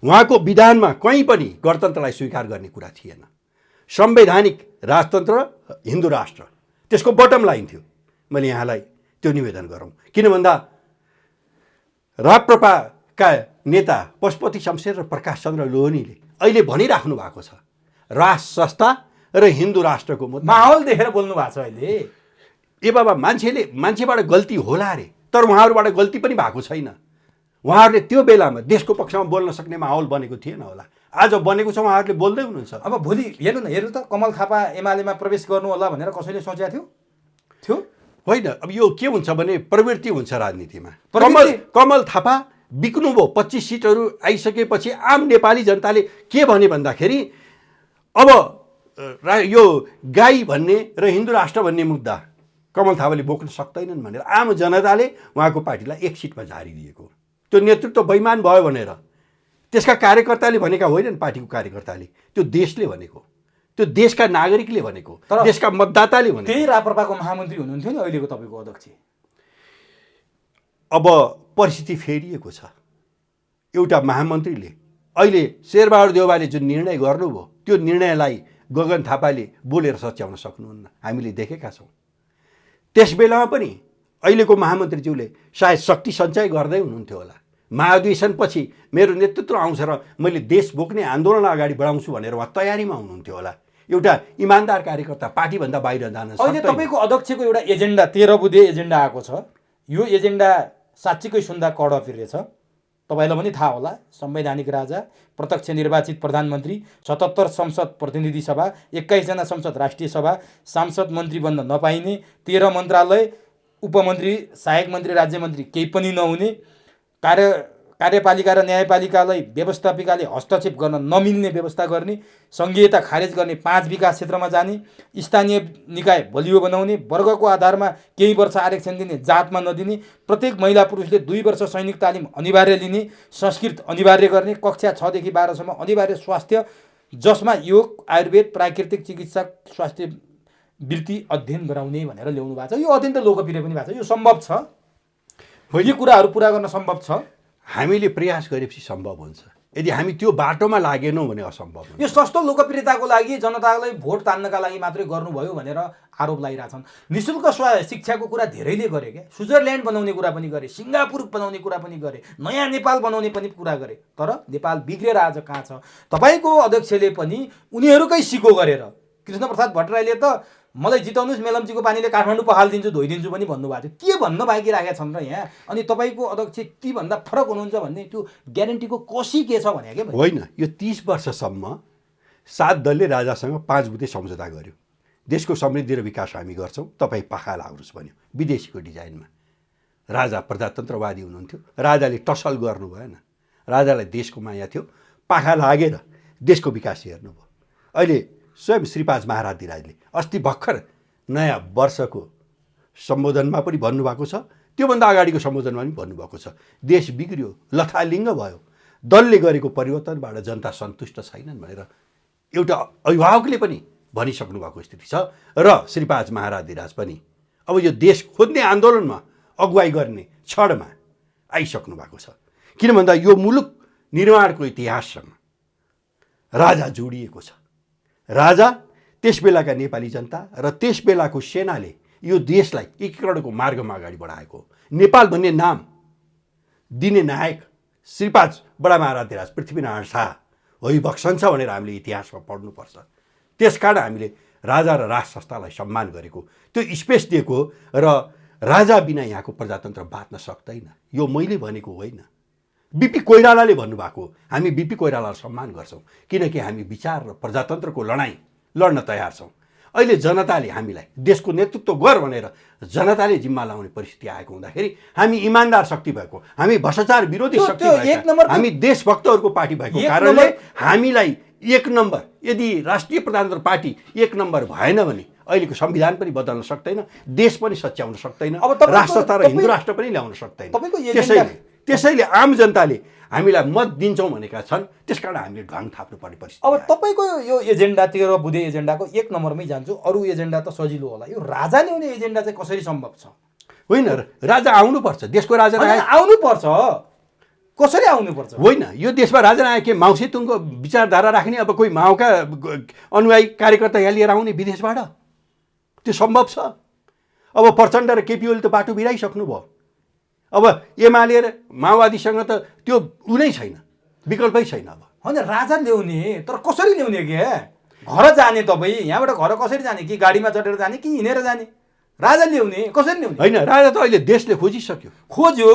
उहाँको विधानमा कहीँ पनि गणतन्त्रलाई स्वीकार गर्ने कुरा थिएन। संवैधानिक राजतन्त्र, हिन्दू राष्ट्र, त्यसको बटम लाइन थियो। मैले यहाँलाई त्यो निवेदन गरौँ, किन भन्दा राप्रपा का नेता पशुपति शमशेर र प्रकाश चन्द्र लोहनीले अहिले भनिराख्नु भएको छ राष्ट्र संस्था र हिन्दू राष्ट्रको मुद्दा। माहौल देखेर बोल्नु भएको छ अहिले। ए बाबा, मान्छेबाट गल्ती होला अरे, तर उहाँहरूबाट गल्ती पनि भएको छैन। उहाँहरूले त्यो बेलामा देशको पक्षमा बोल्न सक्ने माहौल बनेको थिएन होला, आज बनेको छ, उहाँहरूले बोल्दै हुनुहुन्छ। अब भोलि हेर्नु त कमल थापा एमालेमा प्रवेश गर्नु होला भनेर कसैले सोचेको थियो? होइन, अब यो के हुन्छ भने प्रवृत्ति हुन्छ राजनीतिमा। प्रवृत्ति? कमल थापा बिक्नुभयो, 25 सिटहरू आइसकेपछि आम नेपाली जनताले के भने भन्दाखेरि अब यो गाई भन्ने र हिन्दू राष्ट्र भन्ने मुद्दा कमल थापाले बोक्न सक्दैनन् भनेर आम जनताले उहाँको पार्टीलाई 1 सिटमा झारिदिएको। त्यो नेतृत्व बेइमान भयो भनेर त्यसका कार्यकर्ताले भनेका होइनन्, पार्टीको कार्यकर्ताले, त्यो देशले भनेको, त्यो देशका नागरिकले भनेको, देशका मतदाताले भनेको। त्यही राप्रपाको महामन्त्री हुनुहुन्थ्यो नि अहिलेको तपाईँको अध्यक्ष। अब परिस्थिति फेरिएको छ। एउटा महामन्त्रीले अहिले शेरबहादुर देउवाले जुन निर्णय गर्नुभयो त्यो निर्णयलाई गगन थापाले बोलेर सच्याउन सक्नुहुन्न, हामीले देखेका छौँ। त्यस बेलामा पनि अहिलेको महामन्त्रीज्यूले सायद शक्ति सञ्चय गर्दै हुनुहुन्थ्यो होला। महाधिवेशनपछि मेरो नेतृत्व आउँछ र मैले देश बोक्ने आन्दोलन अगाडि बढाउँछु भनेर उहाँ तयारीमा हुनुहुन्थ्यो होला। एउटा इमान्दार कार्यकर्ता पार्टीभन्दा बाहिर जान सक्दैन। अहिले तपाईँको अध्यक्षको एउटा एजेन्डा 13 बुँदे एजेन्डा आएको छ। यो एजेन्डा साँच्चीकै सुन्दा कडफिर रहेछ। तपाईँलाई पनि थाहा होला, संवैधानिक राजा, प्रत्यक्ष निर्वाचित प्रधानमन्त्री, 77 संसद प्रतिनिधि सभा, 21 जना संसद राष्ट्रिय सभा, सांसद मन्त्री बन्न नपाइने, 13 मन्त्रालय, उपमन्त्री, सहायक मन्त्री, राज्य मन्त्री केही पनि नहुने, कार्यपालिका र न्यायपालिकालाई व्यवस्थापिकाले हस्तक्षेप गर्न नमिल्ने व्यवस्था गर्ने, सङ्घीयता खारेज गर्ने, 5 विकास क्षेत्रमा जाने, स्थानीय निकाय बलियो बनाउने, वर्गको आधारमा केही वर्ष आरक्षण दिने, जातमा नदिने, प्रत्येक महिला पुरुषले 2 वर्ष सैनिक तालिम अनिवार्य लिने, संस्कृत अनिवार्य गर्ने, कक्षा 6 देखि 12 सम्म अनिवार्य स्वास्थ्य, जसमा योग, आयुर्वेद, प्राकृतिक चिकित्सा, स्वास्थ्य वृत्ति अध्ययन गराउने भनेर ल्याउनु भएको छ। यो अत्यन्त लोकप्रिय पनि भएको छ। यो सम्भव छ, यो कुराहरू पुरा गर्न सम्भव छ। हामीले प्रयास गरेपछि सम्भव हुन्छ। यदि हामी त्यो बाटोमा लागेनौँ भने असम्भव हुन्छ। यो सस्तो लोकप्रियताको लागि जनतालाई भोट तान्नका लागि मात्रै गर्नुभयो भनेर आरोप लगाइरहेछन्। निःशुल्क शिक्षाको कुरा धेरैले गरे क्या, स्विजरल्यान्ड बनाउने कुरा पनि गरे, सिङ्गापुर बनाउने कुरा पनि गरे, नयाँ नेपाल बनाउने पनि कुरा गरे, तर नेपाल बिग्रेर आज कहाँ छ? तपाईँको अध्यक्षले पनि उनीहरूकै सिको गरेर, कृष्णप्रसाद भट्टराईले त मलाई जिताउनुहोस् मेलम्चीको पानीले काठमाडौँ पखालिदिन्छु धोइदिन्छु पनि भन्नुभएको थियो। के भन्न बाँकी राखेका छन् र यहाँ? अनि तपाईँको अध्यक्ष तीभन्दा फरक हुनुहुन्छ भन्ने त्यो ग्यारेन्टीको कसी के छ भने के होइन। यो 30 वर्षसम्म 7 दलले राजासँग 5 बुँदे सम्झौता गर्यो। देशको समृद्धि र विकास हामी गर्छौँ, तपाईँ पाखा लाग्नुहोस् भन्यो विदेशीको डिजाइनमा। राजा प्रजातन्त्रवादी हुनुहुन्थ्यो, राजाले टसल गर्नु भएन, राजालाई देशको माया थियो, पाखा लागेर देशको विकास हेर्नुभयो। अहिले स्वयं श्रीपाद महाराज धिराजले अस्ति भर्खर नयाँ वर्षको सम्बोधनमा पनि भन्नुभएको छ, त्योभन्दा अगाडिको सम्बोधनमा पनि भन्नुभएको छ, देश बिग्रियो, लथालिङ्ग भयो, दलले गरेको परिवर्तनबाट जनता सन्तुष्ट छैनन् भनेर एउटा अभिभावकले पनि भनिसक्नु भएको स्थिति छ। र श्रीपाद महाराज धिराज पनि अब यो देश खोज्ने आन्दोलनमा अगुवाई गर्ने क्षणमा आइसक्नु भएको छ। किन भन्दा यो मुलुक निर्माणको इतिहाससँग राजा जोडिएको छ। राजा, त्यस बेलाका नेपाली जनता र त्यस बेलाको सेनाले यो देशलाई एकीकरणको मार्गमा अगाडि बढाएको। नेपाल भन्ने नाम दिने नायक श्रीपाद बडा महाराज धिराज पृथ्वीनारायण शाह भइबक्सन्छ भनेर हामीले इतिहासमा पढ्नुपर्छ। त्यसकारण हामीले राजा र राज संस्थालाई सम्मान गरेको, त्यो स्पेस दिएको र राजा बिना यहाँको प्रजातन्त्र बाँच्न सक्दैन। यो मैले भनेको होइन, बिपी कोइरालाले भन्नुभएको। हामी बिपी कोइरालालाई सम्मान गर्छौँ किनकि हामी विचार र प्रजातन्त्रको लडाइँ लड्न तयार छौँ। अहिले जनताले हामीलाई देशको नेतृत्व गर भनेर जनताले जिम्मा लाउने परिस्थिति आएको हुँदाखेरि हामी इमान्दार शक्ति भएको, हामी भ्रष्टाचार विरोधी शक्ति भएको, हामी देशभक्तहरूको पार्टी भएको कारणले हामीलाई 1 नम्बर, यदि राष्ट्रिय प्रजातन्त्र पार्टी 1 नम्बर भएन भने अहिलेको संविधान पनि बदल्न सक्दैन, देश पनि सच्याउन सक्दैन, राष्ट्रता र हिन्दू राष्ट्र पनि ल्याउन सक्दैन। त्यसैले आम जनताले हामीलाई मत दिन्छौँ भनेका छन्, त्यसकारण हामीले ढाङ थाप्नुपर्ने परिस्थिति। अब तपाईँको यो एजेन्डा 13 बुँदे एजेन्डाको 1 नम्बरमै जान्छु, अरू एजेन्डा त सजिलो होला, यो राजा ल्याउने एजेन्डा चाहिँ कसरी सम्भव छ? होइन, राजा आउनुपर्छ, देशको राजा आउनुपर्छ, कसरी आउनुपर्छ? होइन, यो देशमा राजा आए के माउसेतुङको विचारधारा राख्ने अब कोही माओका अनुयायी कार्यकर्ता यहाँ लिएर आउने विदेशबाट? त्यो सम्भव छ? अब प्रचण्ड र केपी ओली त बाटो बिराइसक्नु भयो। अब एमाले र माओवादीसँग त त्यो उनै छैन, विकल्पै छैन। अब होइन राजा ल्याउने, तर कसरी ल्याउने के? घर जाने तपाईँ, यहाँबाट घर कसरी जाने? कि गाडीमा चढेर जाने कि हिँडेर जाने? राजा ल्याउने कसरी ल्याउने? होइन, राजा त अहिले देशले खोजिसक्यो। खोज्यो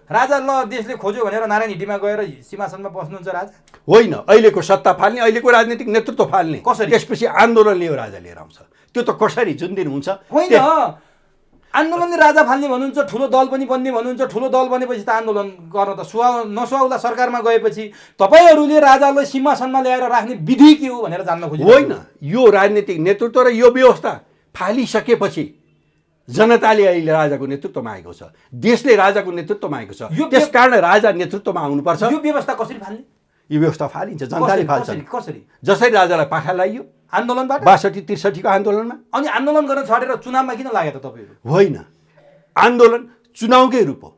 राजा, ल देशले खोज्यो भनेर नारायण हिटीमा गएर सिंहासनमा बस्नुहुन्छ राजा? होइन, अहिलेको सत्ता फाल्ने, अहिलेको राजनीतिक नेतृत्व फाल्ने, कसरी? त्यसपछि आन्दोलनले यो राजा लिएर आउँछ। त्यो त कसरी जुन दिन हुन्छ होइन, आन्दोलनले राजा फाल्ने भन्नुहुन्छ, ठुलो दल पनि बन्ने भन्नुहुन्छ। ठुलो दल बनेपछि त आन्दोलन गर्न त नसुहाउला सरकारमा गएपछि। तपाईँहरूले राजालाई सिंहासनमा ल्याएर राख्ने विधि के हो भनेर जान्न खोज्नु होइन। यो राजनीतिक नेतृत्व र यो व्यवस्था फालिसकेपछि जनताले अहिले राजाको नेतृत्व मागेको छ, देशले राजाको नेतृत्व मागेको छ। त्यस कारण राजा नेतृत्वमा आउनुपर्छ। यो व्यवस्था कसरी फाल्ने? यो व्यवस्था फालिन्छ, जनताले फाल्छ। कसरी? जसरी राजालाई पाखा लगाइयो आन्दोलनबाट, 62-63 को आन्दोलनमा। अनि आन्दोलन गर्न छोडेर चुनावमा किन लाग्यो त तपाईँहरू? होइन, आन्दोलन चुनावकै रूप हो।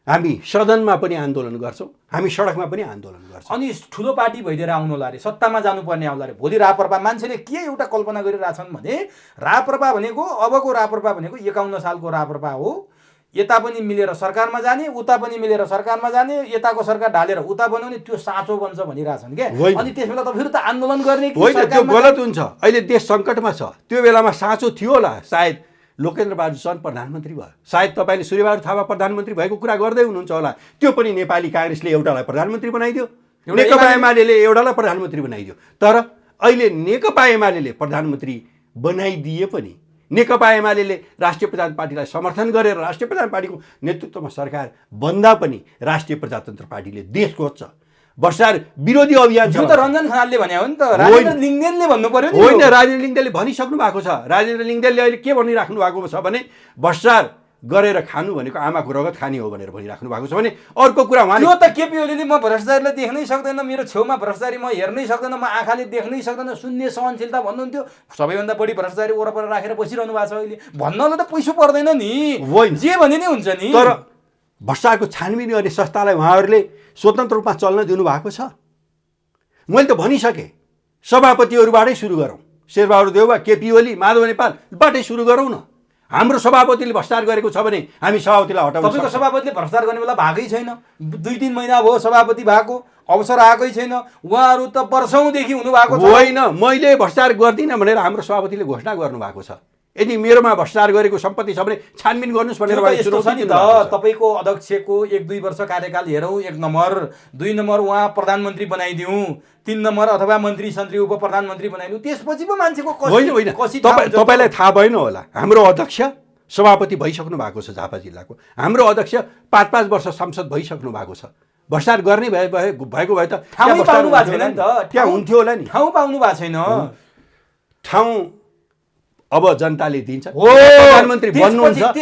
हामी सदनमा पनि आन्दोलन गर्छौँ, हामी सडकमा पनि आन्दोलन गर्छौँ। अनि ठुलो पार्टी भइदिएर आउनु होला अरे, सत्तामा जानुपर्ने आउला अरे। भोलि राप्रपा मान्छेले के एउटा कल्पना गरिरहेछन् भने राप्रपा भनेको, अबको राप्रपा भनेको 51 सालको राप्रपा हो। यता पनि मिलेर सरकारमा जाने, उता पनि मिलेर सरकारमा जाने, यताको सरकार ढालेर उता बनाउने, त्यो साँचो बन्छ भनिरहेछन् क्या। अनि त्यस बेला तपाईँहरू त आन्दोलन गर्ने कि? होइन, त्यो गलत हुन्छ। अहिले देश सङ्कटमा छ। त्यो बेलामा साँचो थियो होला, सायद लोकेन्द्र बहादुर चन्द प्रधानमन्त्री भयो, सायद तपाईँले सूर्यबहादुर थापा प्रधानमन्त्री भएको कुरा गर्दै हुनुहुन्छ होला। त्यो पनि नेपाली काङ्ग्रेसले एउटालाई प्रधानमन्त्री बनाइदियो, नेकपा एमाले एउटालाई प्रधानमन्त्री बनाइदियो। तर अहिले नेकपा एमाले प्रधानमन्त्री बनाइदिए पनि नेकपा एमाले राष्ट्रिय प्रजातन्त्र पार्टीलाई समर्थन गरेर राष्ट्रिय प्रजातन्त्र पार्टीको नेतृत्वमा सरकार बन्दा पनि राष्ट्रिय प्रजातन्त्र पार्टीले देश खोज्छ। भ्रष्टाचार विरोधी अभियान छ। त रञ्जन खनालले भने हो नि त, राजेन्द्र लिङ्गदेनले भन्नु पर्यो नि। होइन, राजेन्द्र लिङ्गदेनले भनिसक्नु भएको छ। राजेन्द्र लिङ्गदेनले अहिले के भनिराख्नु भएको छ भने भ्रष्टाचार गरेर खानु भनेको आमाको रगत खाने हो भनेर भनिराख्नु भएको छ भने अर्को कुरा उहाँले त्यो त केपी ओलीले म भ्रष्टाचारीलाई देख्नै सक्दैन, मेरो छेउमा भ्रष्टाचारी म हेर्नै सक्दैन, म आँखाले देख्नै सक्दैन, शून्य सहनशीलता भन्नुहुन्थ्यो। सबैभन्दा बढी भ्रष्टाचारी वरपर राखेर बसिरहनु भएको छ अहिले। भन्नलाई त पैसा पर्दैन नि, जे भने नि हुन्छ नि। तर भ्रष्टाचारको छानबिन गर्ने संस्थालाई उहाँहरूले स्वतन्त्र रूपमा चल्न दिनुभएको छ। मैले त भनिसकेँ, सभापतिहरूबाटै सुरु गरौँ। शेरबहादुर देउवा, केपी ओली, माधव नेपालबाटै सुरु गरौँ न। हाम्रो सभापतिले भ्रष्टाचार गरेको छ भने हामी सभापतिलाई हटाउँ। तपाईँको सभापतिले भ्रष्टाचार गर्ने बेला भएकै छैन, 2-3 महिना भयो सभापति भएको, अवसर आएकै छैन। उहाँहरू त वर्षौँदेखि हुनुभएको छ। होइन, मैले भ्रष्टाचार गर्दिनँ भनेर हाम्रो सभापतिले घोषणा गर्नुभएको छ। यदि मेरोमा भ्रष्टाचार गरेको सम्पत्ति छ भने छानबिन गर्नुहोस् भनेर तपाईँको अध्यक्षको 1-2 वर्ष कार्यकाल हेरौँ, 1 नम्बर, 2 नम्बर उहाँ प्रधानमन्त्री बनाइदिउँ, 3 नम्बर अथवा मन्त्री सन्त्री उप प्रधानमन्त्री बनाइदिउँ, त्यसपछि पो मान्छेको तपाईँलाई थाहा भएन होला, हाम्रो अध्यक्ष सभापति भइसक्नु भएको छ। झापा जिल्लाको हाम्रो अध्यक्ष 5-5 वर्ष सांसद भइसक्नु भएको छ। भ्रष्टाचार गर्ने भएको भए त ठाउँ पाउनु भएको छैन नि त, त्यहाँ हुन्थ्यो होला नि। ठाउँ पाउनु भएको छैन। ठाउँ अब जनताले दिन्छ। प्रधानमन्त्री बन्नुहुन्छ,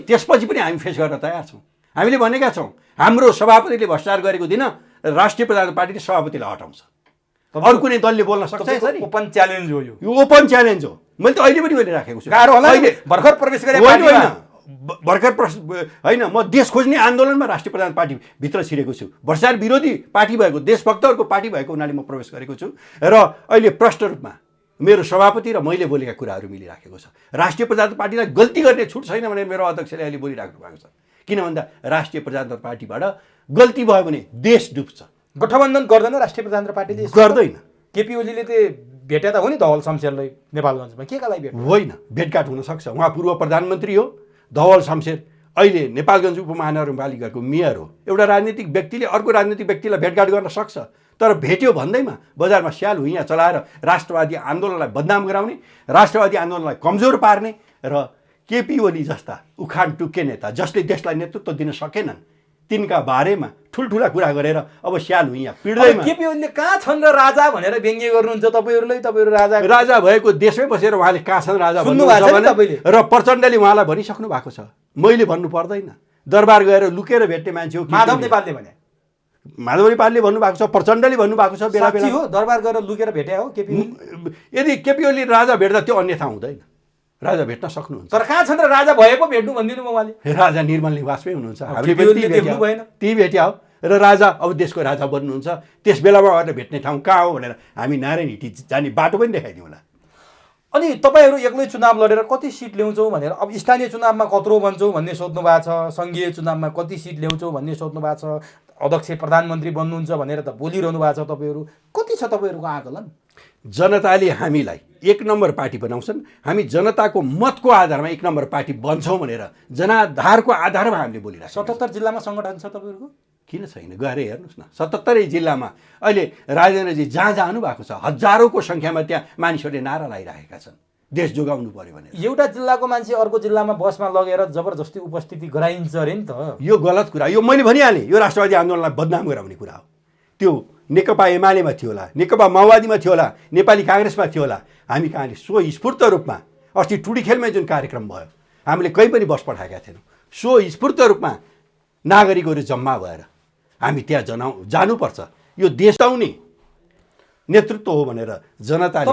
त्यसपछि पनि हामी फेस गर्न तयार छौँ। हामीले भनेका छौँ हाम्रो सभापतिले भ्रष्टाचार गरेको दिन राष्ट्रिय प्रजातन्त्र पार्टीले सभापतिलाई हटाउँछ। अरू कुनै दलले बोल्न सक्छ? ओपन च्यालेन्ज हो यो, ओपन च्यालेन्ज हो। मैले त अहिले पनि राखेको छु। भर्खर प्रवेश गरे भर्खर होइन, म देश खोज्ने आन्दोलनमा राष्ट्रिय प्रजातन्त्र पार्टी भित्र छिरेको छु। भ्रष्टाचार विरोधी पार्टी भएको, देशभक्तहरूको पार्टी भएको हुनाले म प्रवेश गरेको छु र अहिले प्रष्ट रूपमा मेरो सभापति र मैले बोलेका कुराहरू मिलिराखेको छ। राष्ट्रिय प्रजातन्त्र पार्टीलाई गल्ती गर्ने छुट छैन भनेर मेरो अध्यक्षले अहिले बोलिराख्नु भएको छ। किन भन्दा राष्ट्रिय प्रजातन्त्र पार्टीबाट गल्ती भयो भने देश डुब्छ। गठबन्धन गर्दैन राष्ट्रिय प्रजातन्त्र पार्टीले? गर्दैन। केपी ओलीले त भेटे त हो नि धवल शमशेरलाई नेपालगञ्जमा, के का लागि भेट? होइन, भेटघाट हुन सक्छ। उहाँ पूर्व प्रधानमन्त्री हो। धवल शमशेर अहिले नेपालगञ्ज उपमहानगरपालिकाको मेयर हो। एउटा राजनीतिक व्यक्तिले अर्को राजनीतिक व्यक्तिलाई भेटघाट गर्न सक्छ, तर भेट्यो भन्दैमा बजारमा स्याल हुइयाँ चलाएर राष्ट्रवादी आन्दोलनलाई बदनाम गराउने, राष्ट्रवादी आन्दोलनलाई कमजोर पार्ने र केपी ओली जस्ता उखान टुक्के नेता जसले देशलाई नेतृत्व दिन सकेनन् तिनका बारेमा ठुल्ठुला कुरा गरेर अब स्याल हुइयाँ पिड्दैमा। केपी ओलीले कहाँ छन् र राजा भनेर व्यङ्ग्य गर्नुहुन्छ तपाईँहरूले? तपाईँहरू राजा भएको देशमै बसेर उहाँले कहाँ छन् राजा भन्नुहुन्छ र प्रचण्डले उहाँलाई भनिसक्नु भएको छ। मैले भन्नु पर्दैन, दरबार गएर लुकेर भेट्ने मान्छे हो। माधव नेपालले भने, माधव नेपालले भन्नुभएको छ, प्रचण्डले भन्नुभएको छ। बेला बेला हो दरबार गएर लुकेर भेटे हो केपी। यदि केपी ओली राजा भेट्दा त्यो अन्यथा हुँदैन, राजा भेट्न सक्नुहुन्छ। तर कहाँ छन् र राजा भए पो भेट्नु भनिदिनु उहाँले। राजा निर्मल निवासमै हुनुहुन्छ, ती भेट्या हो र राजा अब देशको राजा बन्नुहुन्छ। त्यस बेलामा उहाँले भेट्ने ठाउँ कहाँ हो भनेर हामी नारायण हिटी जाने बाटो पनि देखाइदिउँला। अनि तपाईँहरू एक्लै चुनाव लडेर कति सिट ल्याउँछौ भनेर अब स्थानीय चुनावमा कत्रो बन्छौ भन्ने सोध्नु भएको छ, सङ्घीय चुनावमा कति सिट ल्याउँछौ भन्ने सोध्नु भएको छ, अध्यक्ष प्रधानमन्त्री बन्नुहुन्छ भनेर त बोलिरहनु भएको छ तपाईँहरू। कति छ तपाईँहरूको आकलन? जनताले हामीलाई एक नम्बर पार्टी बनाउँछन्, हामी जनताको मतको आधारमा एक नम्बर पार्टी बन्छौँ भनेर जनाधारको आधारमा हामीले बोलिरहेको छौँ। 77 जिल्लामा सङ्गठन छ तपाईँहरूको? किन छैन, गएर हेर्नुहोस् न। 77 जिल्लामा अहिले राजेन्द्रजी जहाँ जानु भएको छ हजारौँको सङ्ख्यामा त्यहाँ मानिसहरूले नारा लगाइरहेका छन् देश जोगाउनु पर्यो भनेर। एउटा जिल्लाको मान्छे अर्को जिल्लामा बसमा लगेर जबरजस्ती उपस्थिति गराइन्छ अरे नि त। यो गलत कुरा, यो मैले भनिहालेँ, यो राष्ट्रवादी आन्दोलनलाई बदनाम गराउने कुरा हो। त्यो नेकपा एमालेमा थियो होला, नेकपा माओवादीमा थियो होला, नेपाली काङ्ग्रेसमा थियो होला। हामी कहाँले स्वस्फूर्त रूपमा अस्ति टुडीखेलमै जुन कार्यक्रम भयो हामीले कहीँ पनि बस पठाएका थिएनौँ। स्वस्फूर्त रूपमा नागरिकहरू जम्मा भएर हामी त्यहाँ जानुपर्छ, यो देश आउने नेतृत्व हो भनेर जनताले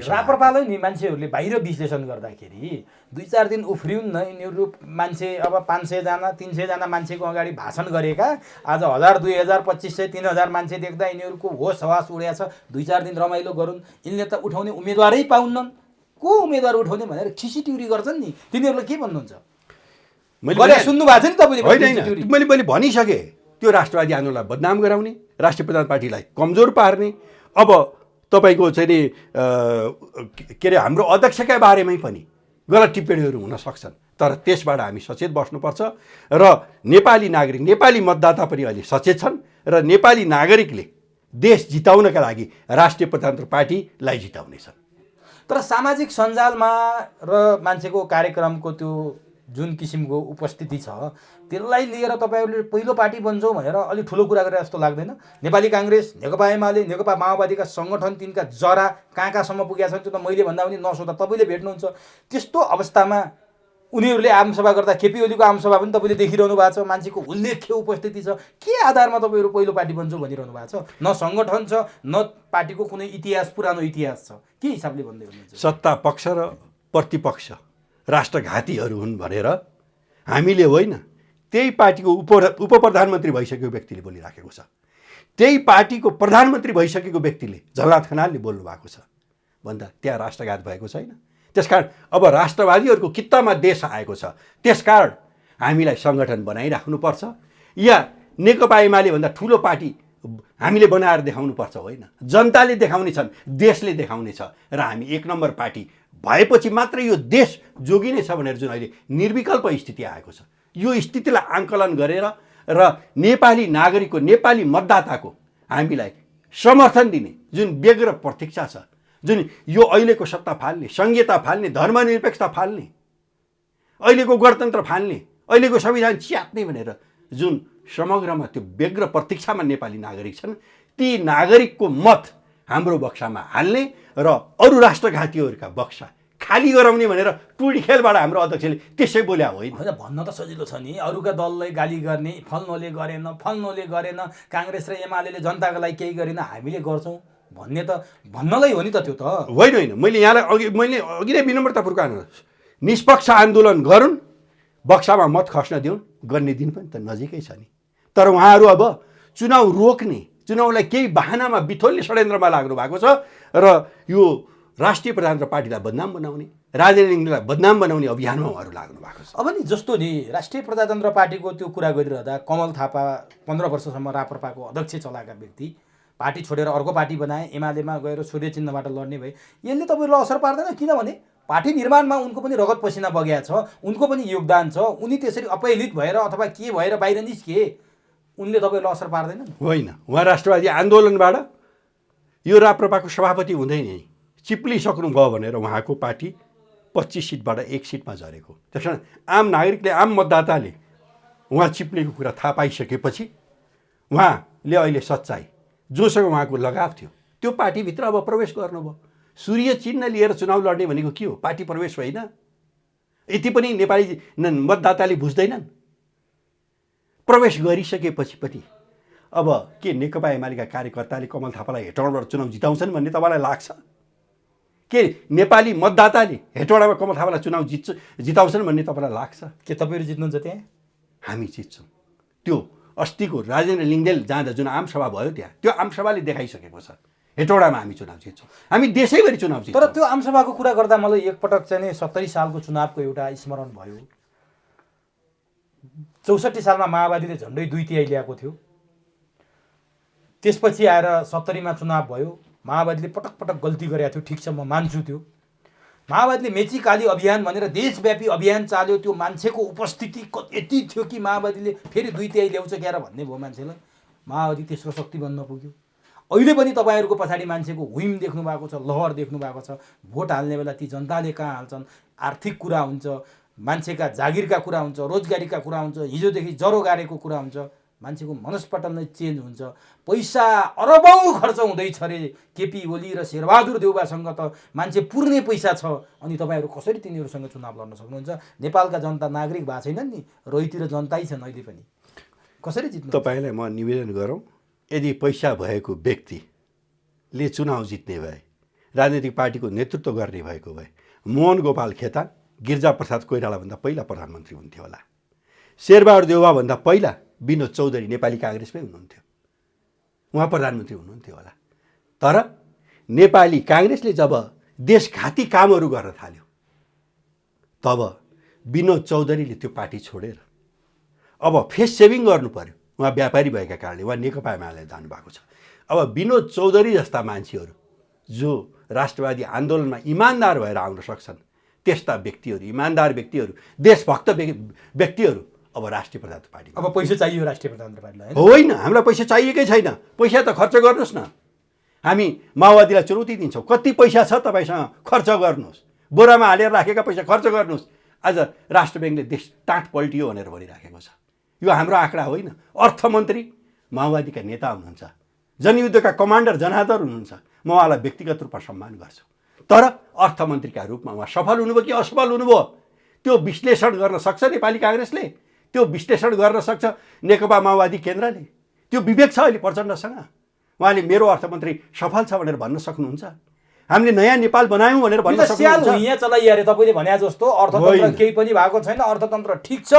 राप्रपालै नि मान्छेहरूले बाहिर विश्लेषण गर्दाखेरि 2-4 दिन उफ्रिउन् न यिनीहरू मान्छे। अब 500 जना 300 जना मान्छेको अगाडि भाषण गरेका आज 1000 2000 2500 3000 मान्छे देख्दा यिनीहरूको होस हवास उडेको छ। 2-4 दिन रमाइलो गरून्, यिनले त उठाउने उम्मेदवारै पाउन्नन्। को उम्मेदवार उठाउने भनेर खिसिटिउरी गर्छन् नि। तिनीहरूले के भन्नुहुन्छ? सुन्नु भएको छ नि तपाईँले? मैले भनिसकेँ, त्यो राष्ट्रवादी आन्दोलनलाई बदनाम गराउने, राष्ट्रिय प्रधान पार्टीलाई कमजोर पार्ने। अब तपाईँको चाहिँ नि के अरे हाम्रो अध्यक्षका बारेमै पनि गलत टिप्पणीहरू हुन सक्छन्, तर त्यसबाट हामी सचेत बस्नुपर्छ। र नेपाली नागरिक, नेपाली मतदाता पनि अहिले सचेत छन् र नेपाली नागरिकले देश जिताउनका लागि राष्ट्रिय प्रजातन्त्र पार्टीलाई जिताउनेछन्। तर सामाजिक सञ्जालमा र मान्छेको कार्यक्रमको त्यो जुन किसिमको उपस्थिति छ त्यसलाई लिएर तपाईँहरूले पहिलो पार्टी बन्छौँ भनेर अलि ठुलो कुरा गरेर जस्तो लाग्दैन? नेपाली काङ्ग्रेस, नेकपा एमाले, नेकपा माओवादीका सङ्गठन तिनका जरा कहाँ कहाँसम्म पुगेका छन् त्यो त मैले भन्दा पनि नसोध्दा तपाईँले भेट्नुहुन्छ। त्यस्तो अवस्थामा उनीहरूले आमसभा गर्दा केपी ओलीको आमसभा पनि तपाईँले देखिरहनु भएको छ, मान्छेको उल्लेख्य उपस्थिति छ। के आधारमा तपाईँहरू पहिलो पार्टी बन्छौँ भनिरहनु भएको छ? न सङ्गठन छ, न पार्टीको कुनै इतिहास, पुरानो इतिहास छ। के हिसाबले भन्दै हुनुहुन्छ? सत्ता पक्ष र प्रतिपक्ष राष्ट्रघातीहरू हुन् भनेर हामीले होइन, त्यही पार्टीको उप प्रधानमन्त्री भइसकेको व्यक्तिले बोलिराखेको छ। त्यही पार्टीको प्रधानमन्त्री भइसकेको व्यक्तिले झलनाथ खनालले बोल्नु भएको छ भन्दा त्यहाँ राष्ट्रघात भएको छैन। त्यसकारण अब राष्ट्रवादीहरूको कित्तामा देश आएको छ, त्यसकारण हामीलाई सङ्गठन बनाइराख्नुपर्छ या नेकपा एमाले भन्दा ठुलो पार्टी हामीले बनाएर देखाउनुपर्छ होइन। जनताले देखाउने छन्, देशले देखाउने छ र हामी एक नम्बर पार्टी भएपछि मात्र यो देश जोगिनेछ भनेर जुन अहिले निर्विकल्प स्थिति आएको छ, यो स्थितिलाई आङ्कलन गरेर र नेपाली नागरिकको, नेपाली मतदाताको हामीलाई समर्थन दिने जुन व्यग्र प्रतीक्षा छ, जुन यो अहिलेको सत्ता फाल्ने, संहिता फाल्ने, धर्मनिरपेक्षता फाल्ने, अहिलेको गणतन्त्र फाल्ने, अहिलेको संविधान च्यात्ने भनेर जुन समग्रमा त्यो व्यग्र प्रतीक्षामा नेपाली नागरिक छन्, ती नागरिकको मत हाम्रो बक्सामा हाल्ने र अरू राष्ट्रघातीहरूका बक्सा खाली गराउने भनेर टुडी खेलबाट हाम्रो अध्यक्षले त्यसै बोल्या होइन। भन्न त सजिलो छ नि, अरूका दललाई गाली गर्ने, फल्नोले गरेन, फल्नोले गरेन, काङ्ग्रेस र एमाले जनताको लागि केही गरेन, हामीले गर्छौँ भन्ने त भन्नलाई हो नि त। त्यो त होइन। मैले यहाँलाई मैले अघि नै विनम्रतापूर्वक निष्पक्ष आन्दोलन गरून्, बक्सामा मत खस्न दिउन्, गर्ने दिन पनि त नजिकै छ नि। तर उहाँहरू अब चुनाव रोक्ने, चुनावलाई केही बहानामा बिथोल्ने षड्यन्त्रमा लाग्नु भएको छ र यो राष्ट्रिय प्रजातन्त्र पार्टीलाई बदनाम बनाउने, राजेन्द्र लिङ्गदेनलाई बदनाम बनाउने अभियानमा उहाँहरू लाग्नु भएको छ। अब नि जस्तो नि राष्ट्रिय प्रजातन्त्र पार्टीको त्यो कुरा गरिरहँदा कमल थापा 15 वर्षसम्म राप्रपाको अध्यक्ष चलाएका व्यक्ति पार्टी छोडेर अर्को पार्टी बनाए, एमालेमा गएर सूर्य चिन्हबाट लड्ने भए। यसले तपाईँलाई असर पार्दैन? किनभने पार्टी निर्माणमा उनको पनि रगत पसिना बगेको छ, उनको पनि योगदान छ। उनी त्यसरी अपहेलित भएर अथवा के भएर बाहिर निस्किए, उनले तपाईँलाई असर पार्दैन? होइन, उहाँ राष्ट्रवादी आन्दोलनबाट यो राप्रपाको सभापति हुँदै नै चिप्लिसक्नुभयो भनेर उहाँको पार्टी 25 सिटबाट 1 सिटमा झरेको। त्यसकारण आम नागरिकले, आम मतदाताले उहाँ चिप्लेको कुरा थाहा पाइसकेपछि उहाँले अहिले सच्चाइ जोसँग उहाँको लगाव थियो त्यो पार्टीभित्र अब प्रवेश गर्नुभयो। सूर्य चिन्ह लिएर चुनाव लड्ने भनेको के हो? पार्टी प्रवेश होइन। यति पनि नेपाली मतदाताले बुझ्दैनन्। प्रवेश गरिसकेपछि पनि अब के नेकपा एमालेका कार्यकर्ताले कमल थापालाई हेटौँडाबाट चुनाव जिताउँछन् भन्ने तपाईँलाई लाग्छ? के नेपाली मतदाताले हेटौँडामा कमल थापालाई चुनाव जिताउँछन् भन्ने तपाईँलाई लाग्छ? के तपाईँहरू जित्नुहुन्छ त्यहाँ? हामी जित्छौँ। त्यो अस्तिको राजेन्द्र लिङ्गदेन जाँदा जुन आमसभा भयो त्यहाँ त्यो आमसभाले देखाइसकेको छ हेटौडामा हामी चुनाव जित्छौँ, हामी देशैभरि चुनाव जित्छौँ। तर त्यो आमसभाको कुरा गर्दा मलाई एकपटक चाहिँ नि 70 सालको चुनावको एउटा स्मरण भयो। 64 सालमा माओवादीले झन्डै 2/3 ल्याएको थियो। त्यसपछि आएर 70मा चुनाव भयो। माओवादीले पटक पटक गल्ती गरेको थियो, ठिक छ म मान्छु त्यो। माओवादीले मेची काली अभियान भनेर देशव्यापी अभियान चाल्यो। त्यो मान्छेको उपस्थिति यति थियो कि माओवादीले फेरि 2/3 ल्याउँछ क्यार भन्ने भयो मान्छेलाई। माओवादी तेस्रो शक्ति बन्न पुग्यो। अहिले पनि तपाईँहरूको पछाडि मान्छेको हुइम देख्नु भएको छ, लहर देख्नु भएको छ। भोट हाल्ने बेला ती जनताले कहाँ हाल्छन्? आर्थिक कुरा हुन्छ, मान्छेका जागिरका कुरा हुन्छ, रोजगारीका कुरा हुन्छ, हिजोदेखि जरो गाडेको कुरा हुन्छ। मान्छेको मनस्पटल नै चेन्ज हुन्छ। पैसा अरबौँ खर्च हुँदैछ अरे केपी ओली र शेरबहादुर देउवासँग त मान्छे पुर्ने पैसा छ। अनि तपाईँहरू कसरी तिनीहरूसँग चुनाव लड्न सक्नुहुन्छ? नेपालका जनता नागरिक भएको छैनन् नि, रोइतिर जनतै छन् अहिले पनि। कसरी जित्नु? तपाईँलाई म निवेदन गरौँ, यदि पैसा भएको व्यक्तिले चुनाव जित्ने भए, राजनीतिक पार्टीको नेतृत्व गर्ने भएको भए, मोहन गोपाल खेतान गिरिजाप्रसाद कोइरालाभन्दा पहिला प्रधानमन्त्री हुन्थ्यो होला। शेरबहादुर देउवाभन्दा पहिला विनोद चौधरी नेपाली काङ्ग्रेसमै हुनुहुन्थ्यो, उहाँ प्रधानमन्त्री हुनुहुन्थ्यो होला। तर नेपाली काङ्ग्रेसले जब देशघाती कामहरू गर्न थाल्यो तब विनोद चौधरीले त्यो पार्टी छोडेर अब फेस सेभिङ गर्नु पर्यो। उहाँ व्यापारी भएका कारणले उहाँ नेकपा एमाले जानुभएको छ। अब विनोद चौधरी जस्ता मान्छेहरू जो राष्ट्रवादी आन्दोलनमा इमान्दार भएर आउन सक्छन्, त्यस्ता व्यक्तिहरू, इमान्दार व्यक्तिहरू, देशभक्त व्यक्तिहरू अब राष्ट्रिय प्रजातन्त्र पार्टी। अब पैसा चाहियो राष्ट्रिय प्रजातन्त्र पार्टीलाई? होइन, हामीलाई पैसा चाहिएकै छैन। पैसा त खर्च गर्नुहोस् न। हामी माओवादीलाई चुनौती दिन्छौँ, कति पैसा छ तपाईँसँग खर्च गर्नुहोस्, बोरामा हालेर राखेका पैसा खर्च गर्नुहोस्। आज राष्ट्र ब्याङ्कले देश टाँट पल्टियो भनेर भनिराखेको छ। यो हाम्रो आँकडा होइन। अर्थमन्त्री माओवादीका नेता हुनुहुन्छ, जनयुद्धका कमान्डर जनादर हुनुहुन्छ। म उहाँलाई व्यक्तिगत रूपमा सम्मान गर्छु, तर अर्थमन्त्रीका रूपमा उहाँ सफल हुनुभयो कि असफल हुनुभयो त्यो विश्लेषण गर्न सक्छ नेपाली काङ्ग्रेसले, त्यो विश्लेषण गर्न सक्छ नेकपा माओवादी केन्द्रले। त्यो विवेक छ अहिले प्रचण्डसँग। उहाँले मेरो अर्थमन्त्री सफल छ भनेर भन्न सक्नुहुन्छ? हामीले नयाँ नेपाल बनायौँ भनेर भन्न सक्नुहुन्छ? यहाँ चलाइया रे तपाईँले भने जस्तो अर्थतन्त्र केही पनि भएको छैन, अर्थतन्त्र ठिक छ,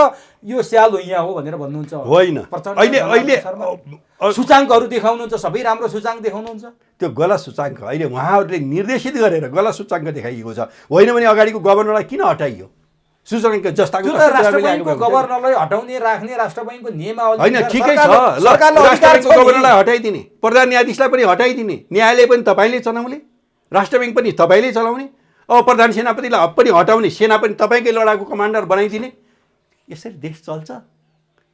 यो स्याल यहाँ हो भनेर भन्नुहुन्छ? होइन, अहिले सूचाङ्कहरू देखाउनुहुन्छ, सबै राम्रो सूचाङ्क देखाउनुहुन्छ। त्यो गलत सूचाङ्क अहिले उहाँहरूले निर्देशित गरेर गलत सूचाङ्क देखाइएको छ। होइन भने अगाडिको गभर्नरलाई किन हटाइयो? सूचनाङ्क जस्ताको राष्ट्र ब्याङ्कको गभर्नरलाई हटाउने राख्ने राष्ट्र ब्याङ्कको नियमावली होइन, ठिकै छ। राष्ट्र ब्याङ्कको गभर्नरलाई हटाइदिने, प्रधान न्यायाधीशलाई पनि हटाइदिने, न्यायालय पनि तपाईँले चलाउने, राष्ट्र ब्याङ्क पनि तपाईँले चलाउने, अब प्रधान सेनापतिलाई पनि हटाउने, सेना पनि तपाईँकै लडाकु कमान्डर बनाइदिने। यसरी देश चल्छ?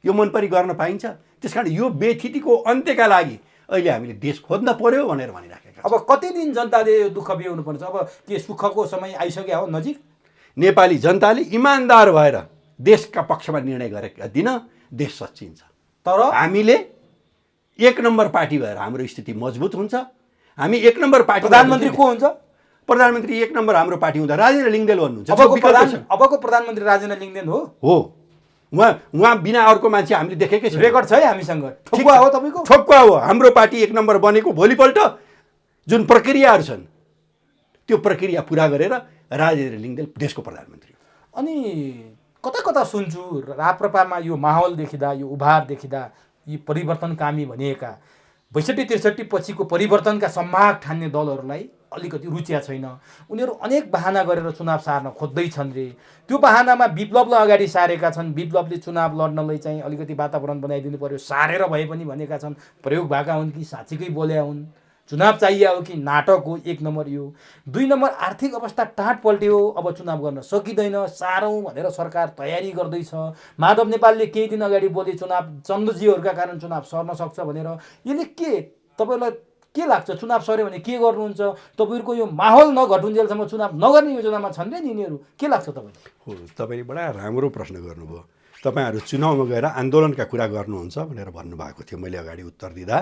यो मनपरी गर्न पाइन्छ? त्यस कारण यो बेथितिको अन्त्यका लागि अहिले हामीले देश खोज्न पर्यो भनेर भनिराखेका छौँ। अब कति दिन जनताले यो दुःख बिहोर्नुपर्छ? अब के सुखको समय आइसक्यो हो नजिक? नेपाली जनताले इमान्दार भएर देशका पक्षमा निर्णय गरेका दिन देश सच्चिन्छ। तर हामीले एक नम्बर पार्टी भएर हाम्रो स्थिति मजबुत हुन्छ। हामी एक नम्बर पार्टी। प्रधानमन्त्री को हुन्छ? प्रधानमन्त्री एक नम्बर हाम्रो पार्टी हुँदा राजेन्द्र लिङ्गदेन भन्नुहुन्छ। अबको प्रधानमन्त्री राजेन्द्र लिङ्गदेन हो। उहाँ बिना अर्को मान्छे हामीले देखेकै छ। रेकर्ड छ है हामीसँग। ठोक्वा हो तपाईँको? ठोक्वा हो। हाम्रो पार्टी एक नम्बर बनेको भोलिपल्ट जुन प्रक्रियाहरू छन् त्यो प्रक्रिया पुरा गरेर राजेन्द्र लिङ्गदेन देशको प्रधानमन्त्री हो। अनि कता कता सुन्छु राप्रपामा यो माहौल देखिँदा, यो उभार देखिँदा यी परिवर्तनकामी भनिएका 62-63 पछिको परिवर्तनका सम्भाग ठान्ने दलहरूलाई अलिकति रुचिया छैन। उनीहरू अनेक बहाना गरेर चुनाव सार्न खोज्दैछन् रे। त्यो बहानामा विप्लवलाई अगाडि सारेका छन्। विप्लवले चुनाव लड्नलाई चाहिँ अलिकति वातावरण बनाइदिनु पर्यो, सारेर भए पनि भनेका छन्। प्रयोग भएका हुन् कि साँच्चीकै बोल्या हुन्? चुनाव चाहिए हो कि नाटक हो? एक नम्बर यो। 2 नम्बर आर्थिक अवस्था टाँट पल्ट्यो, अब चुनाव गर्न सकिँदैन, सारौँ भनेर सरकार तयारी गर्दैछ। माधव नेपालले केही दिन अगाडि बोले चुनाव चन्द्रजीहरूका कारण चुनाव सर्न सक्छ भनेर। यसले के तपाईँलाई के लाग्छ? चुनाव सर्यो भने के गर्नुहुन्छ? तपाईँहरूको यो माहौल नघटुन्जेलसम्म चुनाव नगर्ने योजनामा छन् रे यिनीहरू? के लाग्छ तपाईँलाई? हो, तपाईँले बडा राम्रो प्रश्न गर्नुभयो। तपाईँहरू चुनावमा गएर आन्दोलनका कुरा गर्नुहुन्छ भनेर भन्नुभएको थियो। मैले अगाडि उत्तर दिँदा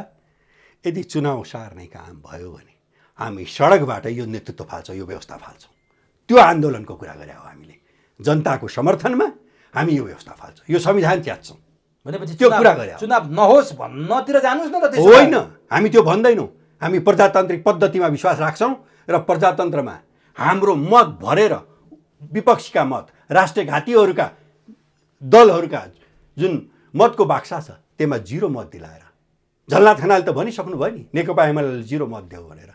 यदि चुनाव सार्ने काम भयो भने हामी सडकबाट यो नेतृत्व फाल्छौँ, यो व्यवस्था फाल्छौँ। त्यो आन्दोलनको कुरा गरे हो हामीले। जनताको समर्थनमा हामी यो व्यवस्था फाल्छौँ, यो संविधान च्याच्छौँ भनेपछि त्यो कुरा गरे। चुनाव नहोस् भन्नतिर जानुहोस् न त। होइन, हामी त्यो भन्दैनौँ। हामी प्रजातान्त्रिक पद्धतिमा विश्वास राख्छौँ र प्रजातन्त्रमा हाम्रो मत भरेर विपक्षीका मत, राष्ट्रघातीहरूका दलहरूका जुन मतको बाक्सा छ त्यसमा 0 मत दिलाएर झलनाथ खनालले त भनिसक्नु भयो नि नेकपा एमाले 0 मत देऊ भनेर।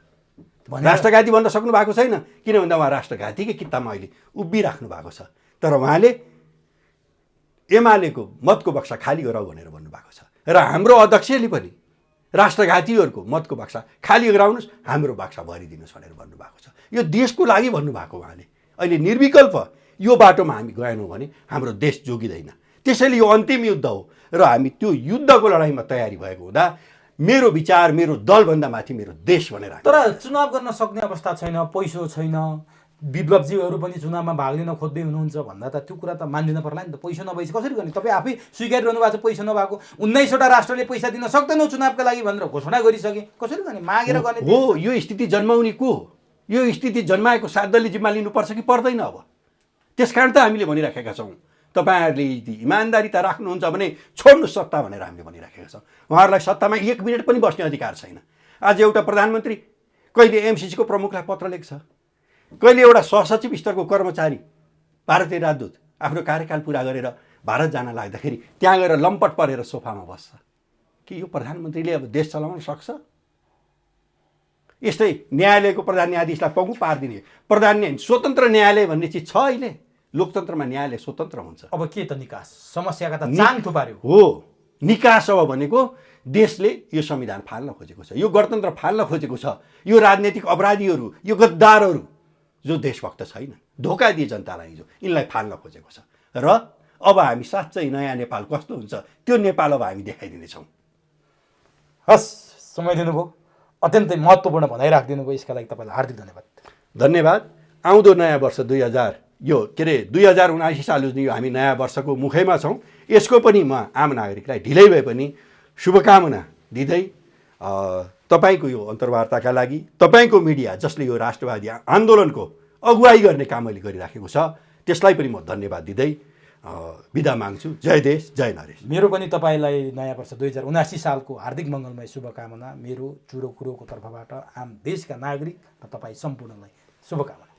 राष्ट्रघाती भन्न सक्नु भएको छैन, किन भन्दा उहाँ राष्ट्रघातीकै किताबमा अहिले उभिराख्नु भएको छ। तर उहाँले एमालेको मतको बक्सा खाली गराऊ भनेर भन्नुभएको छ र हाम्रो अध्यक्षले पनि राष्ट्रघातीहरूको मतको बक्सा खाली गराउनुहोस्, हाम्रो बक्सा भरिदिनुहोस् भनेर भन्नुभएको छ। यो देशको लागि भन्नुभएको उहाँले। अहिले निर्विकल्प यो बाटोमा हामी गएनौँ भने हाम्रो देश जोगिँदैन। त्यसैले यो अन्तिम युद्ध हो र हामी त्यो युद्धको लडाइँमा तयारी भएको हुँदा मेरो विचार मेरो दलभन्दा माथि मेरो देश भनेर। तर चुनाव गर्न सक्ने अवस्था छैन, पैसो छैन, विप्लवजीहरू पनि चुनावमा भाग लिन खोज्दै हुनुहुन्छ भन्दा त त्यो कुरा त मान्दिन पर्ला नि त। पैसा नभएपछि कसरी गर्ने? तपाईँ आफै स्वीकारिरहनु भएको छ पैसा नभएको। 19वटा राष्ट्रले पैसा दिन सक्दैनौँ चुनावका लागि भनेर घोषणा गरिसके, कसरी गर्ने? मागेर गर्ने हो। यो स्थिति जन्माउने को हो? यो स्थिति जन्माएको सात दलले जिम्मा लिनुपर्छ कि पर्दैन? अब त्यसकारण त हामीले भनिराखेका छौँ तपाईँहरूले यदि इमान्दारिता राख्नुहुन्छ भने छोड्नु सत्ता भनेर हामीले भनिराखेका छौँ। उहाँहरूलाई सत्तामा 1 मिनट पनि बस्ने अधिकार छैन। आज एउटा प्रधानमन्त्री कहिले एमसिसीको प्रमुखलाई पत्र लेख्छ, कहिले एउटा सहसचिव स्तरको कर्मचारी भारतीय राजदूत आफ्नो कार्यकाल पुरा गरेर भारत जान लाग्दाखेरि त्यहाँ गएर लम्पट परेर सोफामा बस्छ। कि यो प्रधानमन्त्रीले अब देश चलाउन सक्छ? यस्तै न्यायालयको प्रधान न्यायाधीशलाई पङ्गु पारिदिने स्वतन्त्र न्यायालय भन्ने चिज छ अहिले? लोकतन्त्रमा न्यायालय स्वतन्त्र हुन्छ। अब के त निकास? समस्याका त चाङ थुपार्यो। हो, निकास अब भनेको देशले यो संविधान फाल्न खोजेको छ, यो गणतन्त्र फाल्न खोजेको छ। यो राजनैतिक अपराधीहरू, यो गद्दारहरू जो देशभक्त छैन, धोका दिए जनतालाई, जो यिनलाई फाल्न खोजेको छ। र अब हामी साँच्चै नयाँ नेपाल कस्तो हुन्छ त्यो नेपाल अब हामी देखाइदिनेछौँ। हस्, समय दिनुभयो, अत्यन्तै महत्त्वपूर्ण भनाइ राखिदिनु भयो, यसका लागि तपाईँलाई हार्दिक धन्यवाद। धन्यवाद। आउँदो नयाँ वर्ष 2079 साल यो हामी नयाँ वर्षको मुखैमा छौँ। यसको पनि म आम नागरिकलाई ढिलै भए पनि शुभकामना दिँदै तपाईँको यो अन्तर्वार्ताका लागि, तपाईँको मिडिया जसले यो राष्ट्रवादी आन्दोलनको अगुवाई गर्ने काम अहिले गरिराखेको छ, त्यसलाई पनि म धन्यवाद दिँदै बिदा माग्छु। जय देश, जय नरेश। मेरो पनि तपाईँलाई नयाँ वर्ष 2079 सालको हार्दिक मङ्गलमय शुभकामना मेरो चुरो कुरोको तर्फबाट आम देशका नागरिक र तपाईँ सम्पूर्णलाई शुभकामना।